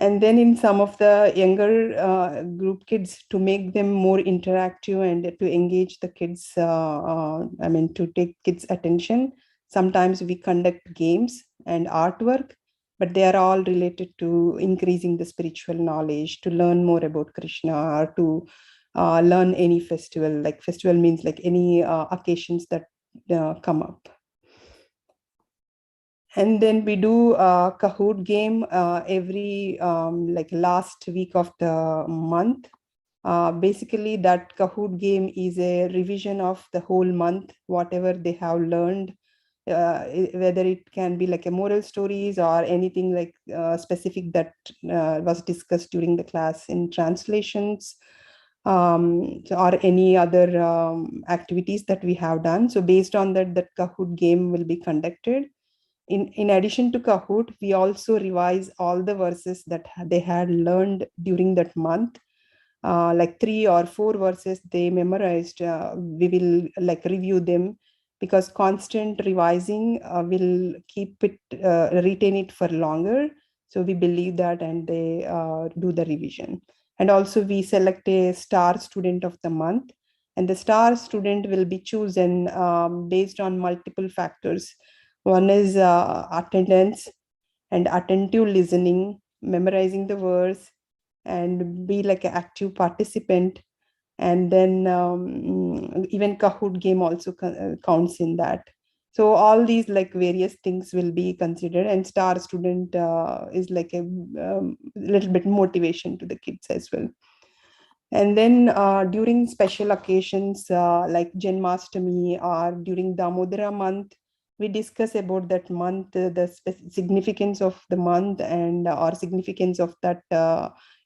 And then in some of the younger group kids, to make them more interactive and to engage the kids, to take kids' attention, sometimes we conduct games and artwork, but they are all related to increasing the spiritual knowledge, to learn more about Krishna, or to learn any festival. Like festival means like any occasions that come up. And then we do a Kahoot game every like last week of the month. Basically, that Kahoot game is a revision of the whole month, whatever they have learned, whether it can be like a moral stories or anything like specific that was discussed during the class in translations, or any other activities that we have done. So based on that, that Kahoot game will be conducted. In addition to Kahoot, we also revise all the verses that they had learned during that month. Like 3 or 4 verses they memorized, we will like review them, because constant revising will keep it, retain it for longer. So we believe that, and they do the revision. And also we select a star student of the month, and the star student will be chosen based on multiple factors. One is attendance and attentive listening, memorizing the verse, and be like an active participant. And then even Kahoot game also counts in that. So all these like various things will be considered, and star student is like a little bit motivation to the kids as well. And then during special occasions like Janmashtami or during Damodara month, we discuss about that month, the significance of the month, and or significance of that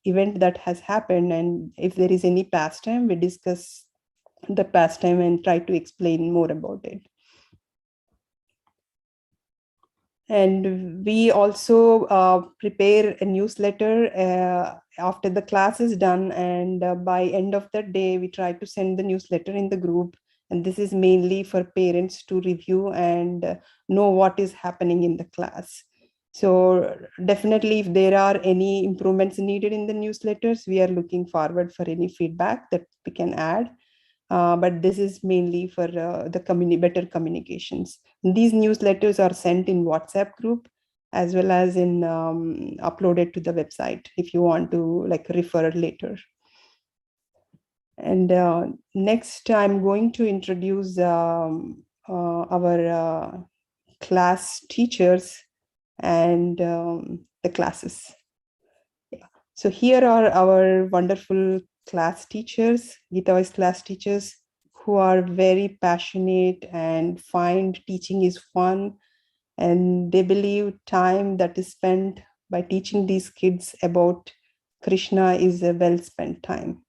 event that has happened. And if there is any pastime, we discuss the pastime and try to explain more about it. And we also prepare a newsletter after the class is done, and by end of the day, we try to send the newsletter in the group. And this is mainly for parents to review and know what is happening in the class. So definitely, if there are any improvements needed in the newsletters, we are looking forward for any feedback that we can add. But this is mainly for the better communications. These newsletters are sent in WhatsApp group as well as in uploaded to the website if you want to like refer later. And next, I'm going to introduce our class teachers and the classes. Yeah. So here are our wonderful class teachers, GitaWise class teachers, who are very passionate and find teaching is fun. And they believe time that is spent by teaching these kids about Krishna is a well-spent time.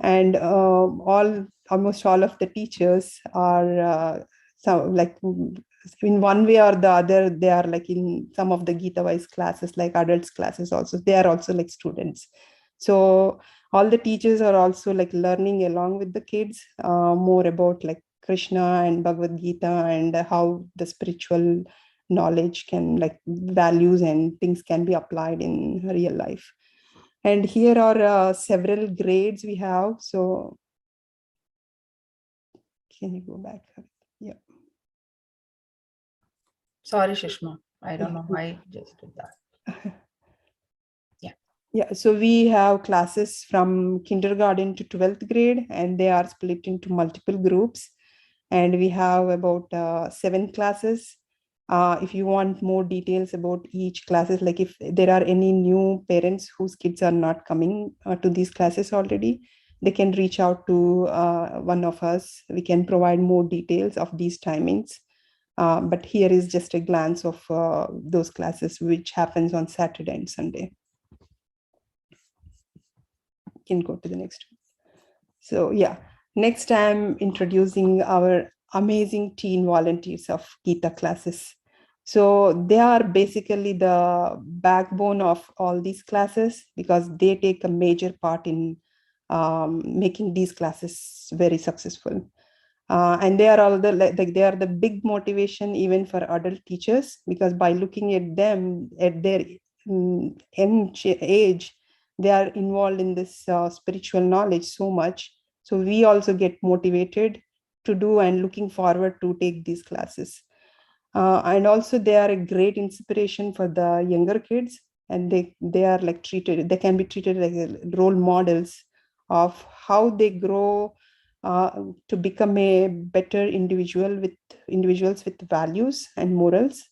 And almost all of the teachers are like in one way or the other, they are like in some of the GitaWise classes, like adults classes also, they are also like students. So all the teachers are also like learning along with the kids more about like Krishna and Bhagavad-Gita and how the spiritual knowledge can, like values and things can be applied in real life. And here are several grades we have. So can you go back? Yeah. Sorry, Shishma. I don't know why I just did that. Yeah, so we have classes from kindergarten to 12th grade, and they are split into multiple groups. And we have about 7 classes. If you want more details about each classes, like if there are any new parents whose kids are not coming to these classes already, they can reach out to one of us. We can provide more details of these timings. But here is just a glance of those classes, which happens on Saturday and Sunday. can go to the next one. So yeah, next I'm introducing our amazing teen volunteers of Gita classes. So they are basically the backbone of all these classes because they take a major part in making these classes very successful. And they are all they are the big motivation even for adult teachers, because by looking at them at their age, they are involved in this spiritual knowledge so much. So we also get motivated to do and looking forward to take these classes. And also they are a great inspiration for the younger kids, and they are like they can be treated like role models of how they grow to become a better individuals with values and morals.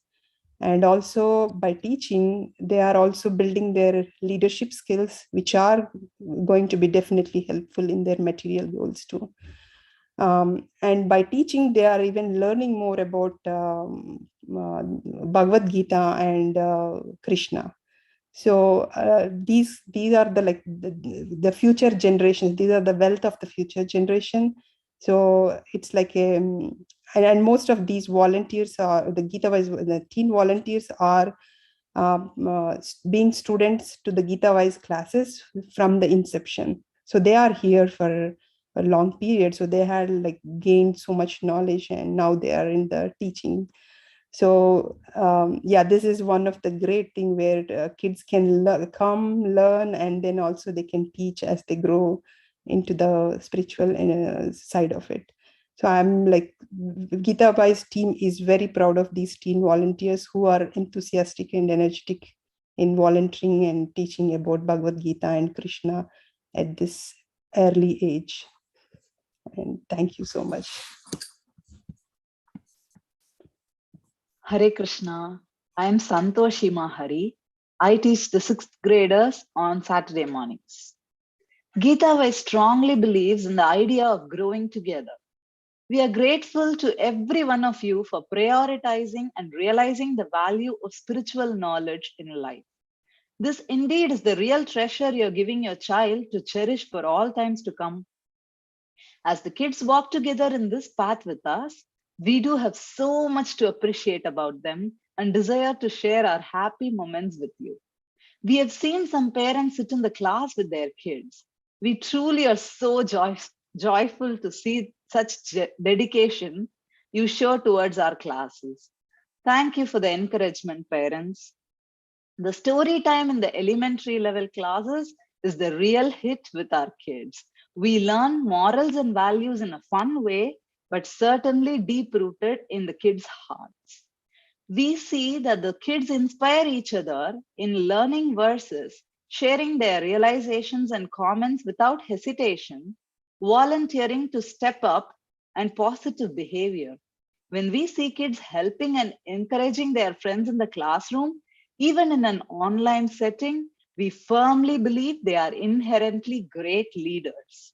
And also by teaching, they are also building their leadership skills, which are going to be definitely helpful in their material goals too. And by teaching, they are even learning more about Bhagavad-Gita and Krishna. So these are the future generations. These are the wealth of the future generation. So it's like and most of these volunteers are the teen volunteers are being students to the GitaWise classes from the inception. So they are here for a long period. So they had like gained so much knowledge, and now they are in the teaching. So yeah, this is one of the great thing where kids can come learn, and then also they can teach as they grow into the spiritual side of it. So I'm like, GitaWise team is very proud of these teen volunteers who are enthusiastic and energetic in volunteering and teaching about Bhagavad Gita and Krishna at this early age. And thank you so much. Hare Krishna. I am Santoshi Mahari. I teach the 6th graders on Saturday mornings. Gitaway strongly believes in the idea of growing together. We are grateful to every one of you for prioritizing and realizing the value of spiritual knowledge in life. This indeed is the real treasure you're giving your child to cherish for all times to come. As the kids walk together in this path with us, we do have so much to appreciate about them and desire to share our happy moments with you. We have seen some parents sit in the class with their kids. We truly are so joyful to see such dedication you show towards our classes. Thank you for the encouragement, parents. The story time in the elementary level classes is the real hit with our kids. We learn morals and values in a fun way, but certainly deep-rooted in the kids' hearts. We see that the kids inspire each other in learning verses, sharing their realizations and comments without hesitation, volunteering to step up, and positive behavior. When we see kids helping and encouraging their friends in the classroom, even in an online setting, we firmly believe they are inherently great leaders.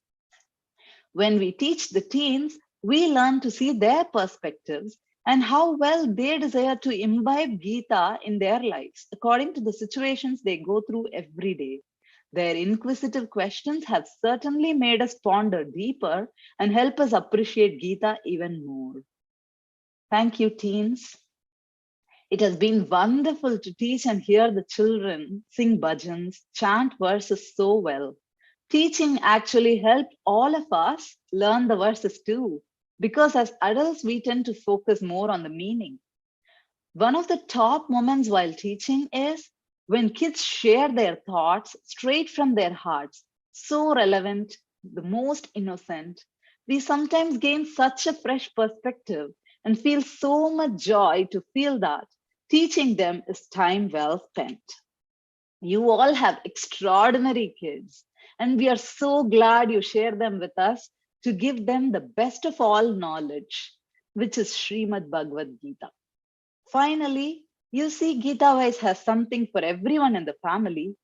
When we teach the teens, we learn to see their perspectives and how well they desire to imbibe Gita in their lives, according to the situations they go through every day. Their inquisitive questions have certainly made us ponder deeper and help us appreciate Gita even more. Thank you, teens. It has been wonderful to teach and hear the children sing bhajans, chant verses so well. Teaching actually helped all of us learn the verses too, because as adults, we tend to focus more on the meaning. One of the top moments while teaching is when kids share their thoughts straight from their hearts, so relevant, the most innocent. We sometimes gain such a fresh perspective and feel so much joy to feel that teaching them is time well spent. You all have extraordinary kids, and we are so glad you share them with us to give them the best of all knowledge, which is Srimad Bhagavad Gita. Finally, you see GitaWise has something for everyone in the family.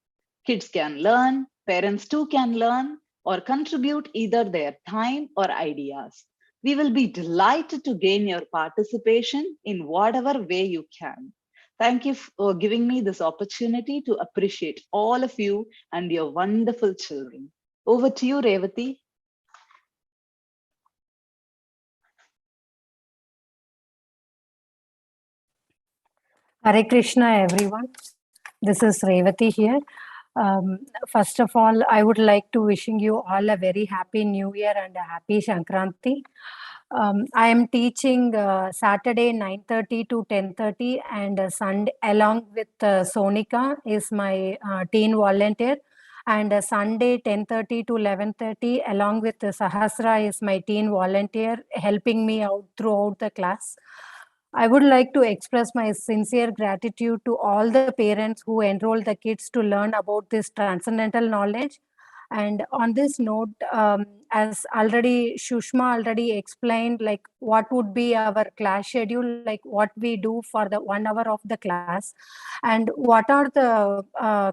Kids can learn, parents too can learn, or contribute either their time or ideas. We will be delighted to gain your participation in whatever way you can. Thank you for giving me this opportunity to appreciate all of you and your wonderful children. Over to you, Revati. Hare Krishna, everyone. This is Revati here. First of all, I would like to wishing you all a very happy New Year and a happy Sankranti. I am teaching Saturday 9:30 to 10:30 and Sunday along with Sonika is my teen volunteer, and Sunday 10:30 to 11:30 along with Sahasra is my teen volunteer helping me out throughout the class. I would like to express my sincere gratitude to all the parents who enroll the kids to learn about this transcendental knowledge. And on this note, as already Shushma already explained, like what would be our class schedule, like what we do for the 1 hour of the class, and what are the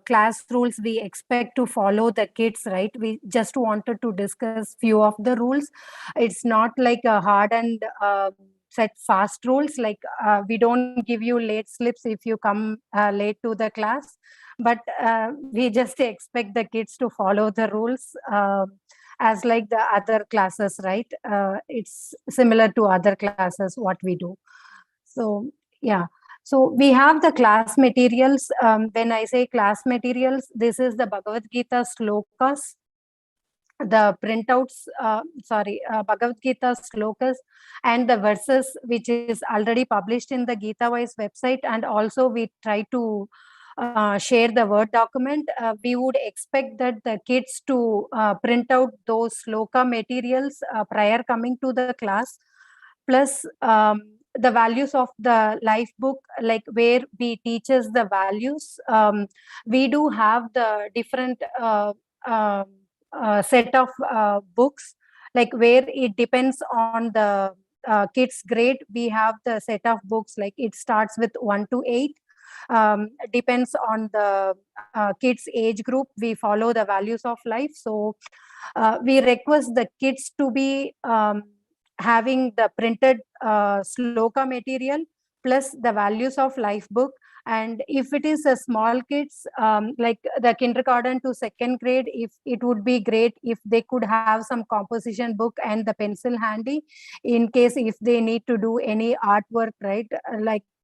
class rules we expect to follow the kids, right? We just wanted to discuss few of the rules. It's not like a hard and set fast rules, like we don't give you late slips if you come late to the class, but we just expect the kids to follow the rules as like the other classes, right? It's similar to other classes what we do. So yeah, so we have the class materials. When I say class materials, this is the Bhagavad-Gita slokas, the printouts, Bhagavad-Gita slokas and the verses, which is already published in the GitaWise website, and also we try to share the Word document. We would expect that the kids to print out those sloka materials prior coming to the class, plus the values of the life book, like where we teaches the values. We do have the different set of books, like where it depends on the kids grade. We have the set of books, like it starts with 1 to 8. Depends on the kids age group, we follow the values of life. So we request the kids to be having the printed sloka material plus the values of life book. And if it is a small kids, like the kindergarten to second grade, if it would be great if they could have some composition book and the pencil handy in case if they need to do any artwork, right?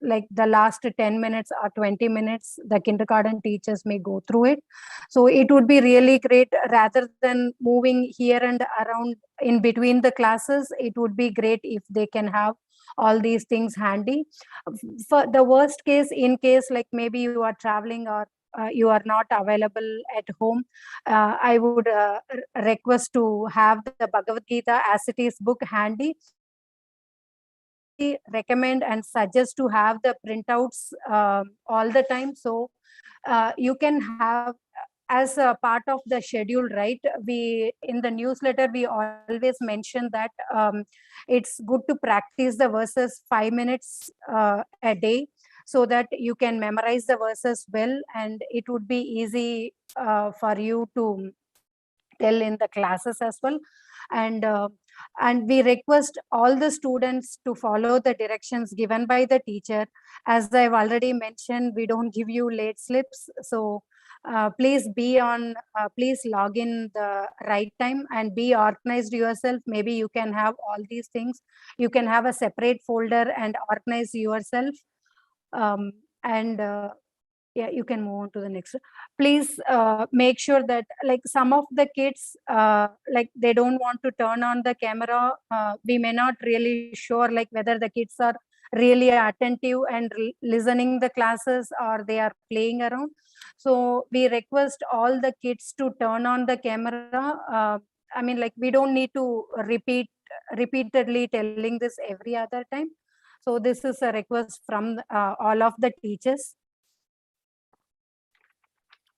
Like the last 10 minutes or 20 minutes, the kindergarten teachers may go through it. So it would be really great, rather than moving here and around in between the classes, it would be great if they can have all these things handy. For the worst case, in case like maybe you are traveling or you are not available at home, I would request to have the Bhagavad Gita as it is book handy. Recommend and suggest to have the printouts all the time, so you can have as a part of the schedule, right? We in the newsletter we always mention that it's good to practice the verses 5 minutes a day, so that you can memorize the verses well, and it would be easy for you to tell in the classes as well. And we request all the students to follow the directions given by the teacher. As I've already mentioned, we don't give you late slips, so please be on, please log in the right time and be organized yourself. Maybe you can have all these things, you can have a separate folder and organize yourself. And yeah, you can move on to the next. Please make sure that like some of the kids like they don't want to turn on the camera. We may not really sure like whether the kids are really attentive and listening the classes or they are playing around. So we request all the kids to turn on the camera. I mean, like we don't need to repeatedly telling this every other time. So this is a request from all of the teachers.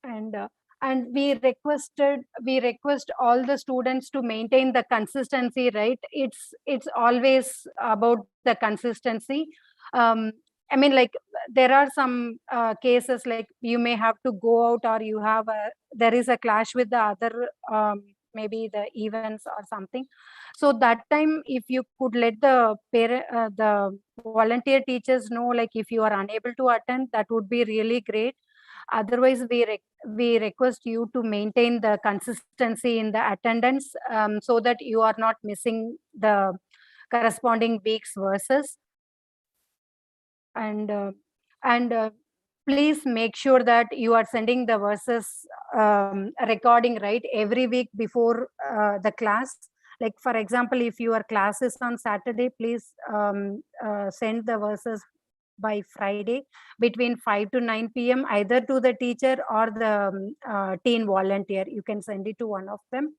And we request all the students to maintain the consistency, right? It's always about the consistency. I mean, like there are some cases like you may have to go out, or there is a clash with the other maybe the events or something. So that time, if you could let the the volunteer teachers know, like if you are unable to attend, that would be really great. Otherwise, we request you to maintain the consistency in the attendance, so that you are not missing the corresponding week's verses. And please make sure that you are sending the verses recording right every week before the class. Like, for example, if your class is on Saturday, please send the verses by Friday between 5 to 9 p.m. either to the teacher or the teen volunteer. You can send it to one of them.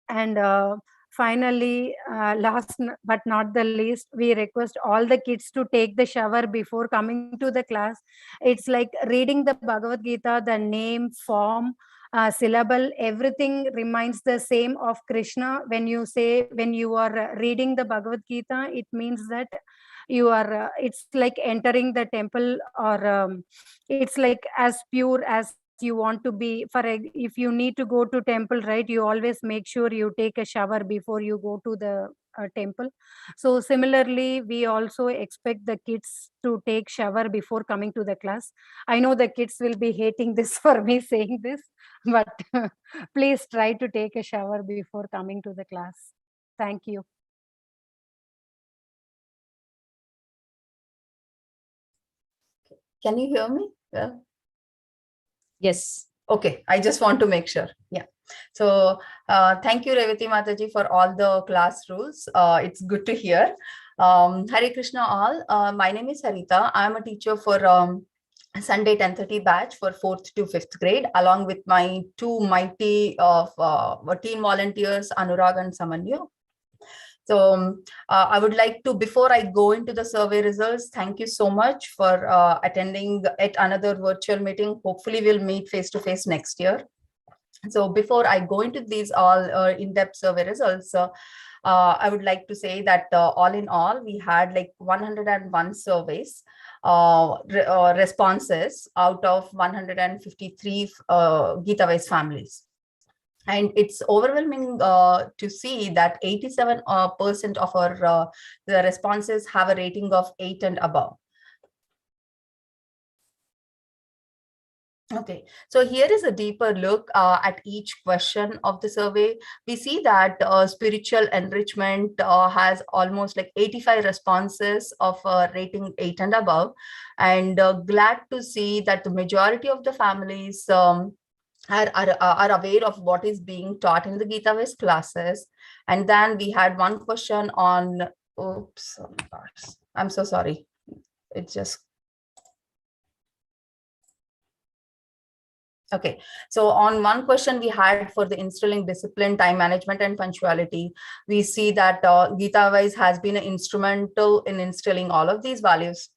And finally, last but not the least, we request all the kids to take the shower before coming to the class. It's like reading the Bhagavad Gita, the name, form, syllable, everything remains the same of Krishna. When you are reading the Bhagavad Gita, it means that you are, it's like entering the temple, or it's like as pure as you want to be. If you need to go to temple, right, you always make sure you take a shower before you go to the temple. So similarly, we also expect the kids to take shower before coming to the class. I know the kids will be hating this for me saying this, but please try to take a shower before coming to the class. Thank you. Can you hear me? Yeah. Yes. Okay, I just want to make sure. Yeah. So thank you, Revati Mataji, for all the class rules. It's good to hear. Hare Krishna all. My name is Harita. I'm a teacher for Sunday 10:30 batch for 4th to 5th grade, along with my two mighty of teen volunteers, Anurag and Samanyu. So I would like to, before I go into the survey results, thank you so much for attending at another virtual meeting. Hopefully we'll meet face-to-face next year. So before I go into these all in-depth survey results, I would like to say that all in all, we had like 101 surveys, responses out of 153 GitaWise families. And it's overwhelming to see that 87% of our the responses have a rating of 8 and above. Okay, so here is a deeper look at each question of the survey. We see that spiritual enrichment has almost like 85 responses of rating 8 and above. And glad to see that the majority of the families are aware of what is being taught in the GitaWise classes. And then we had one question on, oops, oh my gosh, I'm so sorry. It just, okay. So on one question we had for the instilling discipline, time management, and punctuality, we see that GitaWise has been instrumental in instilling all of these values.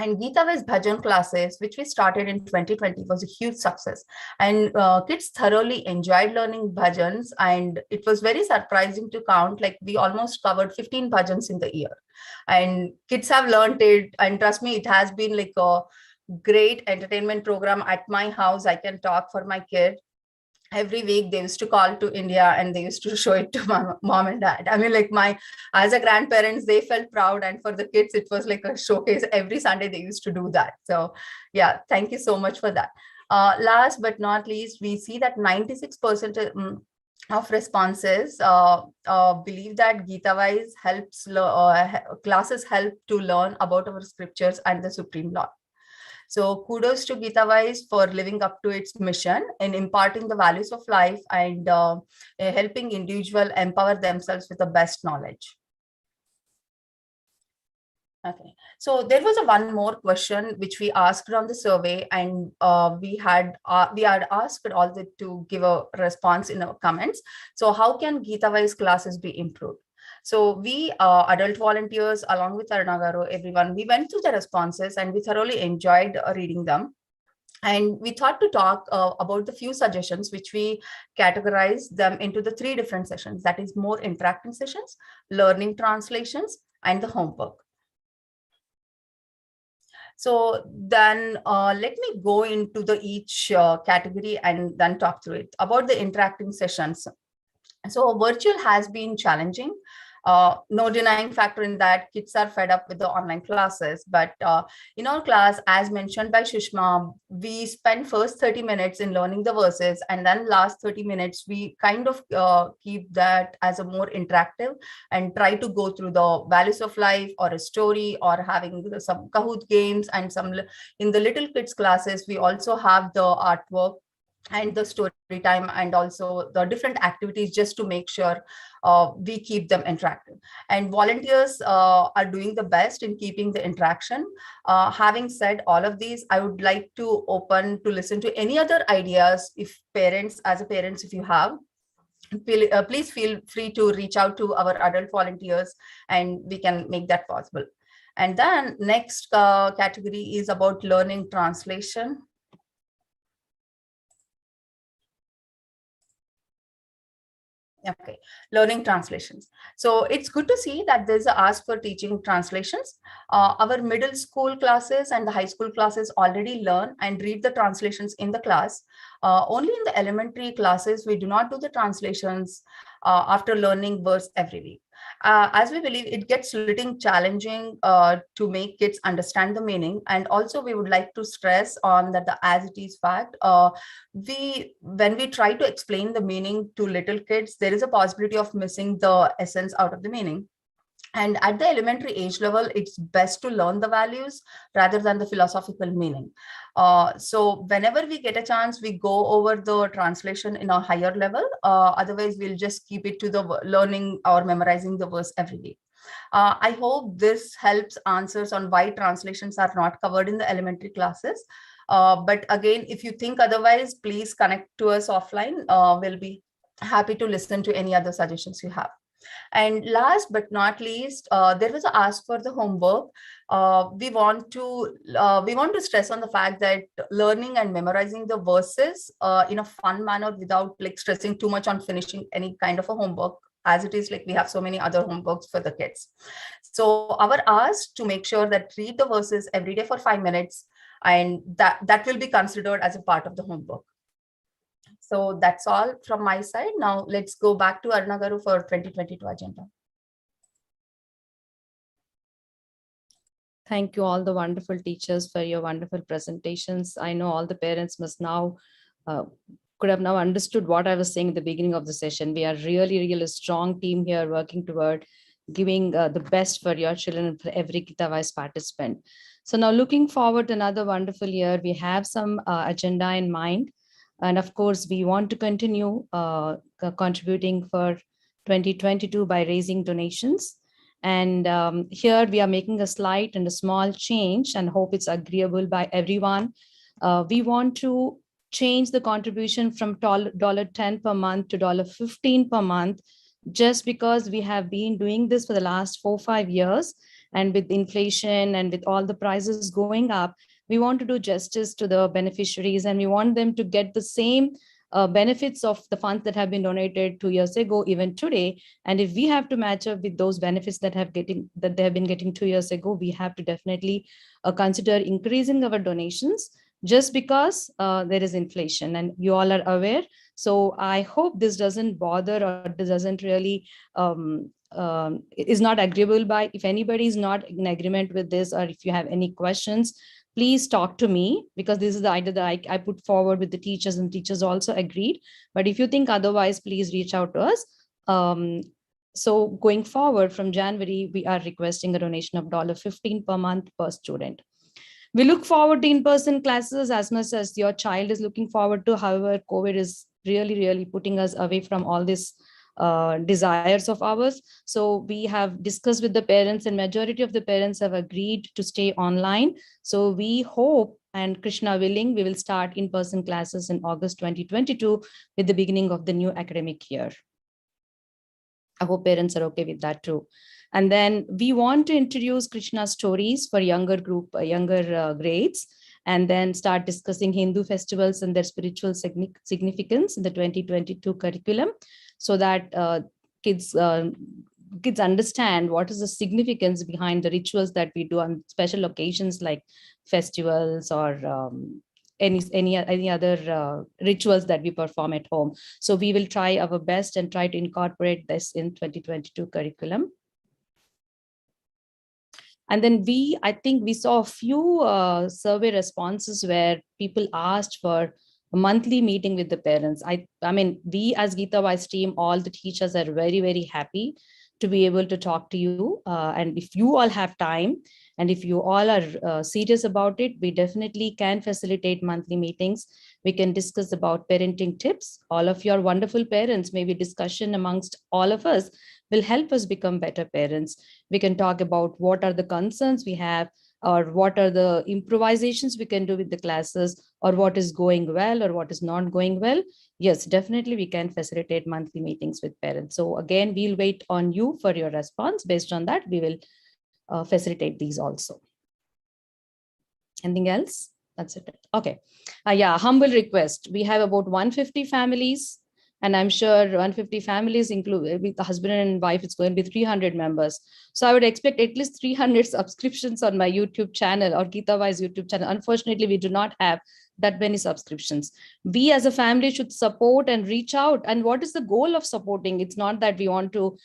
And GitaWise Bhajan classes, which we started in 2020, was a huge success. And kids thoroughly enjoyed learning bhajans. And it was very surprising to count, like we almost covered 15 bhajans in the year. And kids have learned it. And trust me, it has been like a great entertainment program at my house. I can talk for my kid. Every week they used to call to India and they used to show it to my mom and dad. I mean, like as a grandparents, they felt proud. And for the kids, it was like a showcase. Every Sunday they used to do that. So yeah, thank you so much for that. Last but not least, we see that 96% of responses believe that GitaWise helps, classes help to learn about our scriptures and the Supreme Lord. So kudos to GitaWise for living up to its mission in imparting the values of life and helping individuals empower themselves with the best knowledge. Okay, so there was one more question which we asked on the survey, and we had asked all to give a response in our comments. So how can GitaWise classes be improved? So we adult volunteers, along with Arunagaru, everyone, we went through the responses and we thoroughly enjoyed reading them. And we thought to talk about the few suggestions which we categorized them into the 3 different sessions. That is more interacting sessions, learning translations, and the homework. So then let me go into each category and then talk through it. About the interacting sessions. So virtual has been challenging. No denying factor in that kids are fed up with the online classes, but in our class, as mentioned by Shushma, we spend first 30 minutes in learning the verses, and then last 30 minutes we kind of keep that as a more interactive and try to go through the values of life or a story or having some Kahoot games. And some in the little kids classes we also have the artwork and the story time and also the different activities, just to make sure we keep them interactive. And volunteers are doing the best in keeping the interaction. Having said all of these, I would like to open to listen to any other ideas. If parents, as a parents, if you have, please feel free to reach out to our adult volunteers and we can make that possible. And then next category is about learning translation. Okay, learning translations. So it's good to see that there's a ask for teaching translations. Our middle school classes and the high school classes already learn and read the translations in the class. Only in the elementary classes, we do not do the translations after learning verse every week. As we believe it gets a little challenging to make kids understand the meaning. And also we would like to stress on that the as it is fact, when we try to explain the meaning to little kids, there is a possibility of missing the essence out of the meaning. And at the elementary age level, it's best to learn the values rather than the philosophical meaning. So whenever we get a chance, we go over the translation in a higher level. Otherwise, we'll just keep it to the learning or memorizing the verse every day. I hope this helps answers on why translations are not covered in the elementary classes. But again, if you think otherwise, please connect to us offline. We'll be happy to listen to any other suggestions you have. And last but not least, there was an ask for the homework. We want to stress on the fact that learning and memorizing the verses in a fun manner without like stressing too much on finishing any kind of a homework, as it is like we have so many other homeworks for the kids. So our ask to make sure that read the verses every day for 5 minutes, and that will be considered as a part of the homework. So that's all from my side. Now let's go back to Aruna Garu for 2022 agenda. Thank you all the wonderful teachers for your wonderful presentations. I know all the parents must now could have now understood what I was saying at the beginning of the session. We are really a strong team here working toward giving the best for your children and for every GitaWise participant. So now looking forward to another wonderful year, we have some agenda in mind. And of course, we want to continue contributing for 2022 by raising donations. And here we are making a slight and a small change and hope it's agreeable by everyone. We want to change the contribution from $10 per month to $15 per month, just because we have been doing this for the last 4 or 5 years. And with inflation and with all the prices going up, we want to do justice to the beneficiaries and we want them to get the same benefits of the funds that have been donated 2 years ago, even today. And if we have to match up with those benefits that they have been getting 2 years ago, we have to definitely consider increasing our donations, just because there is inflation and you all are aware. So I hope this doesn't bother or this doesn't really is not agreeable by, if anybody is not in agreement with this, or if you have any questions, please talk to me, because this is the idea that I put forward with the teachers and teachers also agreed. But if you think otherwise, please reach out to us. So going forward from January, we are requesting a donation of $15 per month per student. We look forward to in-person classes as much as your child is looking forward to. However, COVID is really putting us away from all this desires of ours. So we have discussed with the parents and majority of the parents have agreed to stay online. So we hope, and Krishna willing, we will start in-person classes in August 2022 with the beginning of the new academic year. I hope parents are okay with that too. And then we want to introduce Krishna stories for younger grades, and then start discussing Hindu festivals and their spiritual significance in the 2022 curriculum, so that kids understand what is the significance behind the rituals that we do on special occasions like festivals or any other rituals that we perform at home. So we will try our best and try to incorporate this in 2022 curriculum. And then I think we saw a few survey responses where people asked for a monthly meeting with the parents. I mean, we as GitaWise team, all the teachers are very, very happy to be able to talk to you. And if you all have time, and if you all are serious about it, we definitely can facilitate monthly meetings. We can discuss about parenting tips. All of your wonderful parents, maybe discussion amongst all of us will help us become better parents. We can talk about what are the concerns we have, or what are the improvisations we can do with the classes, or what is going well or what is not going well. Yes, definitely we can facilitate monthly meetings with parents. So again, we'll wait on you for your response. Based on that, we will facilitate these also. Anything else? That's it. Okay. Yeah, humble request. We have about 150 families. And I'm sure 150 families include with the husband and wife, it's going to be 300 members. So I would expect at least 300 subscriptions on my YouTube channel or GitaWise YouTube channel. Unfortunately, we do not have that many subscriptions. We as a family should support and reach out. And what is the goal of supporting? It's not that we want to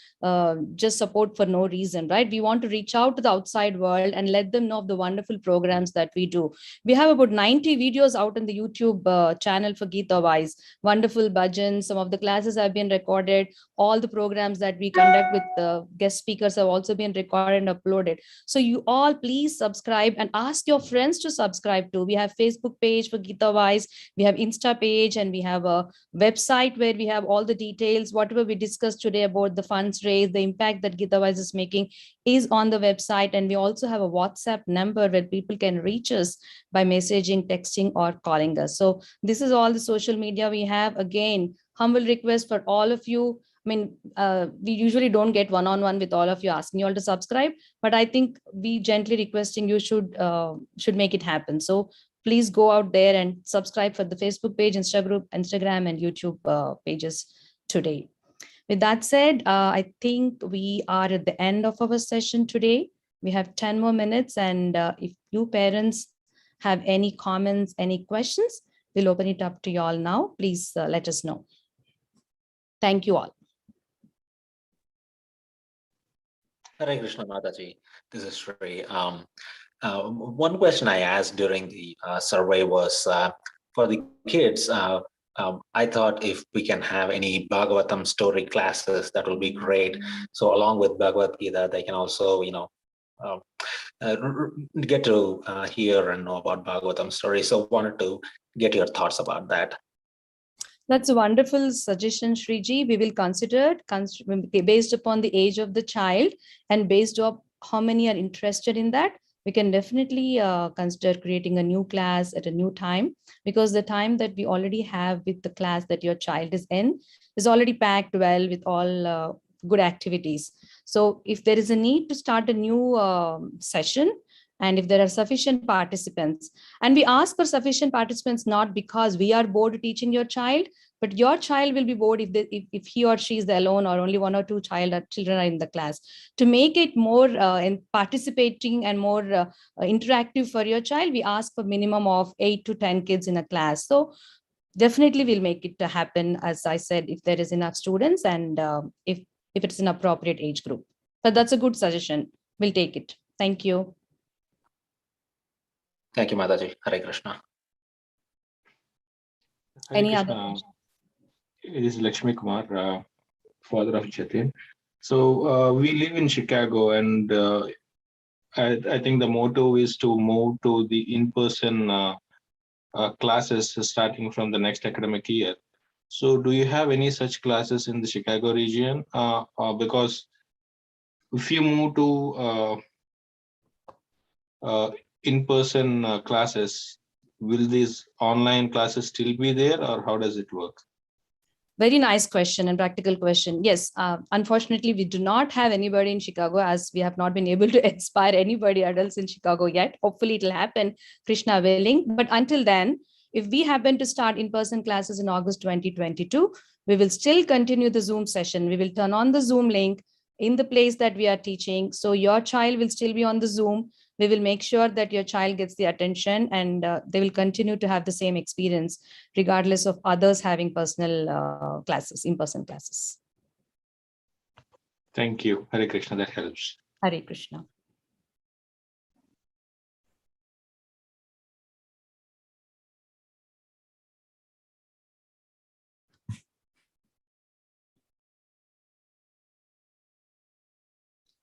just support for no reason, right? We want to reach out to the outside world and let them know of the wonderful programs that we do. We have about 90 videos out on the YouTube channel for GitaWise. Wonderful bhajans. Some of the classes have been recorded. All the programs that we conduct with guest speakers have also been recorded and uploaded. So you all please subscribe and ask your friends to subscribe to. We have Facebook page for GitaWise, we have Insta page, and we have a website where we have all the details. Whatever we discussed today about the funds raised, the impact that GitaWise is making is on the website. And we also have a WhatsApp number where people can reach us by messaging, texting, or calling us. So this is all the social media we have. Again, humble request for all of you. I mean, we usually don't get one-on-one with all of you asking you all to subscribe, but I think we gently requesting you should make it happen. So please go out there and subscribe for the Facebook page, Instagram, and YouTube pages today. With that said, I think we are at the end of our session today. We have 10 more minutes, and if you parents have any comments, any questions, we'll open it up to you all now. Please let us know. Thank you all. Hare Krishna Mataji, this is Sri. One question I asked during the survey was for the kids. I thought if we can have any Bhagavatam story classes, that will be great. So along with Bhagavad-Gita, they can also, get to hear and know about Bhagavatam stories. So wanted to get your thoughts about that. That's a wonderful suggestion, Shriji. We will consider it based upon the age of the child and based on how many are interested in that. We can definitely consider creating a new class at a new time, because the time that we already have with the class that your child is in is already packed well with all good activities. So if there is a need to start a new session, and if there are sufficient participants, and we ask for sufficient participants not because we are bored teaching your child, but your child will be bored if he or she is alone or only one or two children are in the class. To make it more participating and more interactive for your child, we ask for minimum of 8 to 10 kids in a class. So definitely we'll make it happen, as I said, if there is enough students and if it's an appropriate age group. But that's a good suggestion. We'll take it. Thank you. Thank you, Mataji. Hare Krishna. Any other questions? It is Lakshmi Kumar, father of Jatin. So we live in Chicago, and I think the motto is to move to the in-person classes starting from the next academic year. So do you have any such classes in the Chicago region? Because if you move to in-person classes, will these online classes still be there, or how does it work? Very nice question and practical question. Yes, unfortunately, we do not have anybody in Chicago, as we have not been able to inspire anybody adults in Chicago yet. Hopefully it'll happen, Krishna willing. But until then, if we happen to start in-person classes in August 2022, we will still continue the Zoom session. We will turn on the Zoom link in the place that we are teaching. So your child will still be on the Zoom. We will make sure that your child gets the attention, and they will continue to have the same experience regardless of others having personal classes, in-person classes. Thank you. Hare Krishna, that helps. Hare Krishna.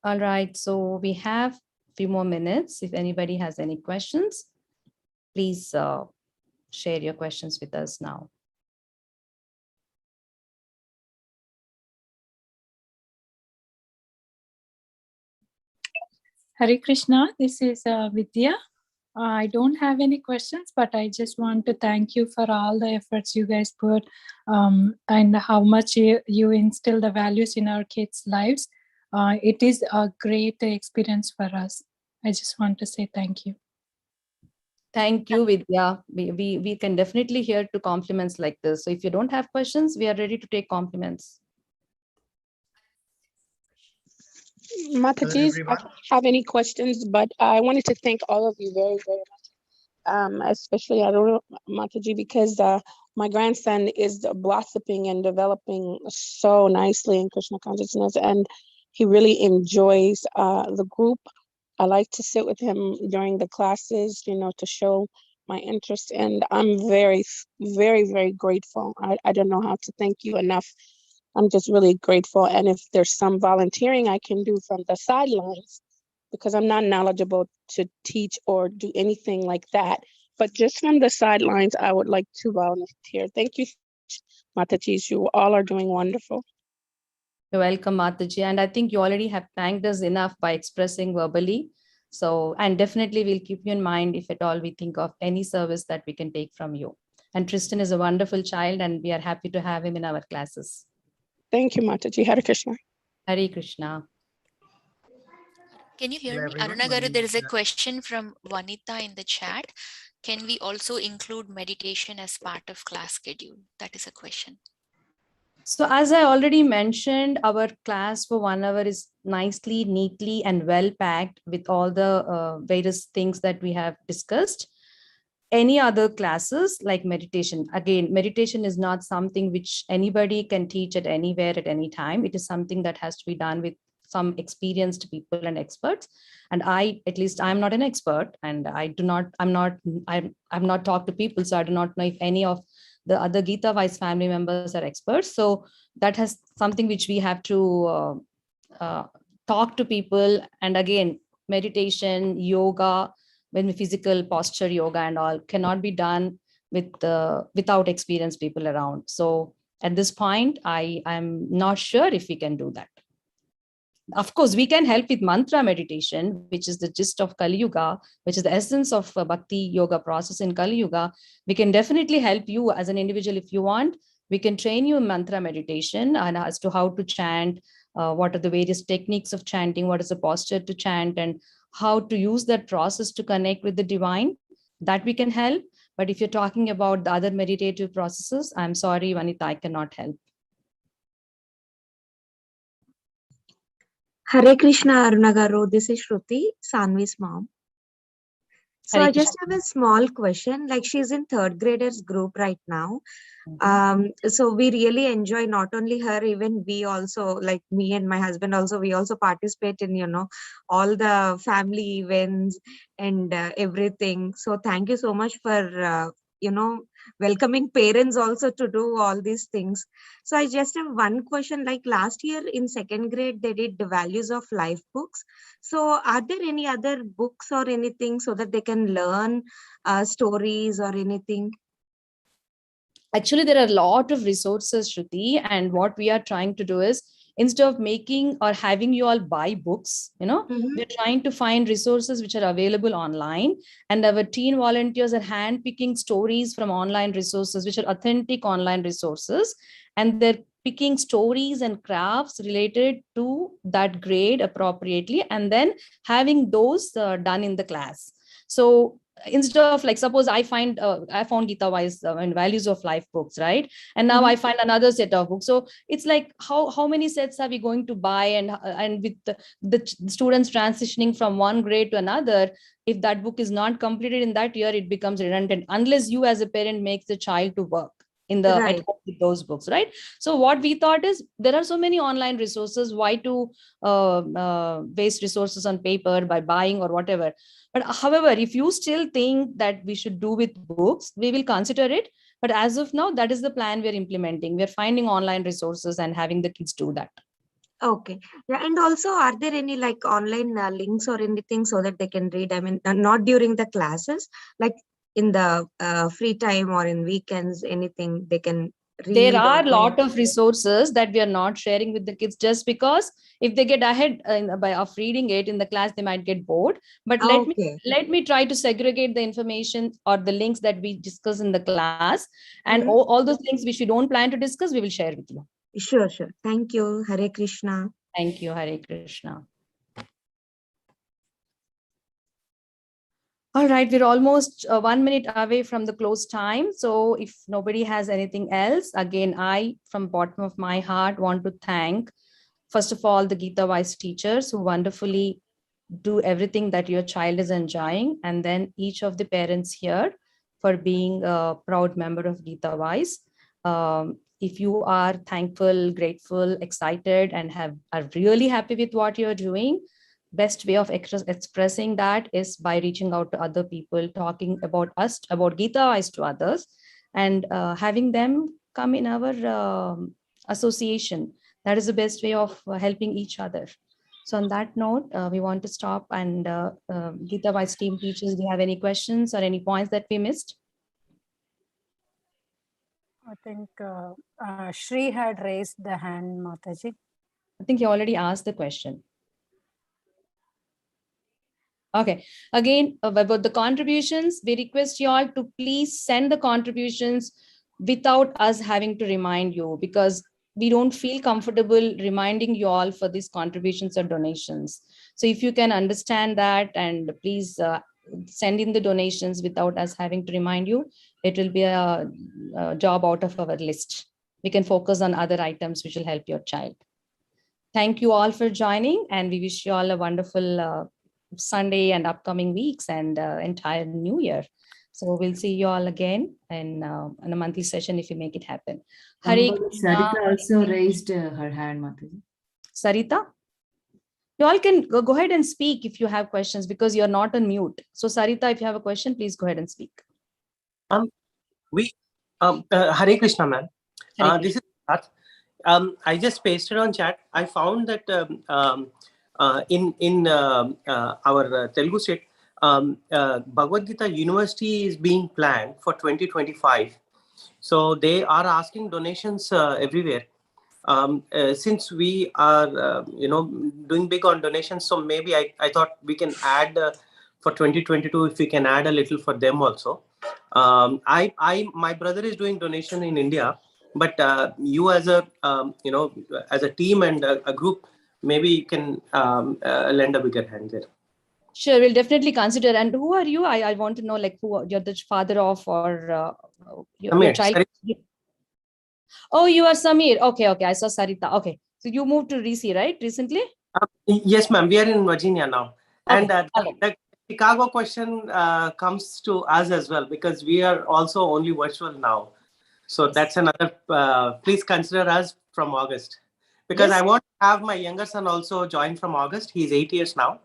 All right, so we have a few more minutes. If anybody has any questions, please share your questions with us now. Hare Krishna, this is Vidya. I don't have any questions, but I just want to thank you for all the efforts you guys put and how much you instill the values in our kids' lives. It is a great experience for us. I just want to say thank you. Thank you, Vidya. We can definitely hear to compliments like this. So if you don't have questions, we are ready to take compliments. Mataji, I don't have any questions, but I wanted to thank all of you very, very much. Especially, I don't know, Mataji, because my grandson is blossoming and developing so nicely in Krishna consciousness, and he really enjoys the group. I like to sit with him during the classes, to show my interest, and I'm very, very, very grateful. I don't know how to thank you enough. I'm just really grateful. And if there's some volunteering I can do from the sidelines, because I'm not knowledgeable to teach or do anything like that, but just from the sidelines, I would like to volunteer. Thank you, Mataji. You all are doing wonderful. You're welcome, Mataji. And I think you already have thanked us enough by expressing verbally. So, and definitely we'll keep you in mind if at all we think of any service that we can take from you. And Tristan is a wonderful child and we are happy to have him in our classes. Thank you, Mataji. Hare Krishna. Hare Krishna. Can you hear me? Aruna Garu, there is a question from Vanita in the chat. Can we also include meditation as part of class schedule? That is a question. So as I already mentioned, our class for 1 hour is nicely, neatly, and well packed with all the various things that we have discussed. Any other classes like meditation, again, meditation is not something which anybody can teach at anywhere at any time. It is something that has to be done with some experienced people and experts. And at least I'm not an expert, and I've not talked to people, so I do not know if any of the other GitaWise family members are experts. So that has something which we have to talk to people. And again, meditation, yoga, when physical posture yoga and all cannot be done without experienced people around. So at this point, I'm not sure if we can do that. Of course, we can help with mantra meditation, which is the gist of Kali Yuga, which is the essence of bhakti yoga process in Kali Yuga. We can definitely help you as an individual if you want. We can train you in mantra meditation and as to how to chant, what are the various techniques of chanting, what is the posture to chant, and how to use that process to connect with the divine. That we can help. But if you're talking about the other meditative processes, I'm sorry, Vanita, I cannot help. Hare Krishna, Aruna Garu. This is Shruti, Sanvi's mom. So Hare I just Krishna. have a small question. Like, she's in third graders group right now. So we really enjoy not only her, even we also, like me and my husband also, we also participate in, all the family events and everything. So thank you so much for, welcoming parents also to do all these things. So I just have one question. Like last year in second grade, they did the values of life books. So are there any other books or anything so that they can learn stories or anything? Actually, there are a lot of resources, Shruti, and what we are trying to do is, instead of making or having you all buy books, we're trying to find resources which are available online, and our teen volunteers are handpicking stories from online resources, which are authentic online resources, and they're picking stories and crafts related to that grade appropriately, and then having those done in the class. So instead of, like, suppose I found GitaWise and values of life books, right? And now I find another set of books. So it's like, how many sets are we going to buy? And with the students transitioning from one grade to another, if that book is not completed in that year, it becomes redundant unless you as a parent makes the child to work in the at home with those books, right? So what we thought is, there are so many online resources, why to waste resources on paper by buying or whatever. But however, if you still think that we should do with books, we will consider it. But as of now, that is the plan we're implementing. We're finding online resources and having the kids do that. Okay. Yeah. And also, are there any like online links or anything so that they can read? I mean, not during the classes, like in the free time or in weekends, anything they can read. There are a lot of resources that we are not sharing with the kids, just because if they get ahead of reading it in the class, they might get bored. But let me try to segregate the information or the links that we discuss in the class, and all those links which we don't plan to discuss, we will share with you. Sure, sure. Thank you. Hare Krishna. Thank you. Hare Krishna. All right, we're almost 1 minute away from the close time. So if nobody has anything else, again, I, from bottom of my heart, want to thank, first of all, the GitaWise teachers who wonderfully do everything that your child is enjoying, and then each of the parents here for being a proud member of GitaWise. If you are thankful, grateful, excited, and are really happy with what you're doing, best way of expressing that is by reaching out to other people, talking about us, about GitaWise to others, and having them come in our association. That is the best way of helping each other. So on that note, we want to stop, and GitaWise team teachers, do you have any questions or any points that we missed? I think Shri had raised the hand, Mataji. I think you already asked the question. Okay, again, about the contributions, we request you all to please send the contributions without us having to remind you, because we don't feel comfortable reminding you all for these contributions or donations. So if you can understand that, and please send in the donations without us having to remind you, it will be a job out of our list. We can focus on other items which will help your child. Thank you all for joining, and we wish you all a wonderful Sunday and upcoming weeks and entire new year. So we'll see you all again in a monthly session if you make it happen. Sarita also raised her hand, Mataji. Sarita? You all can go ahead and speak if you have questions, because you're not on mute. So Sarita, if you have a question, please go ahead and speak. Hare Krishna, ma'am. This is Bharat. I just pasted on chat. I found that in our Telugu state, Bhagavad-Gita University is being planned for 2025. So they are asking donations everywhere. Since we are, doing big on donations, so maybe I thought we can add for 2022, if we can add a little for them also. My brother is doing donation in India, but you as a, as a team and a group, maybe you can lend a bigger hand there. Sure, we'll definitely consider. And who are you? I want to know, like, who you're the father of, or your child. Oh, you are Samir. Okay, I saw Sarita. Okay, so you moved to DC, right, recently? Yes, ma'am. We are in Virginia now. Okay. And the Chicago question comes to us as well, because we are also only virtual now. So that's another, please consider us from August, because I want to have my younger son also join from August. He's 8 years now.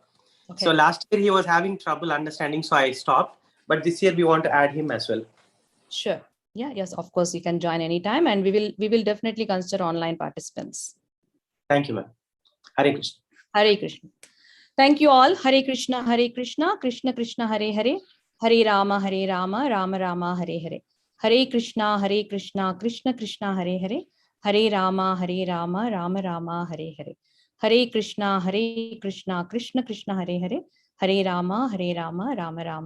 Okay. So last year he was having trouble understanding, so I stopped. But this year we want to add him as well. Sure. Yeah, yes, of course, you can join anytime, and we will definitely consider online participants. Thank you, ma'am. Hare Krishna. Hare Krishna. Thank you all. Hare Krishna, Krishna Krishna, Hare Hare, Hare Rama, Rama Rama, Hare Hare. Hare Krishna, Krishna Krishna, Hare Hare, Hare Rama, Rama Rama, Hare Hare. Hare Krishna, Krishna Krishna, Hare Hare, Hare Rama, Rama Rama.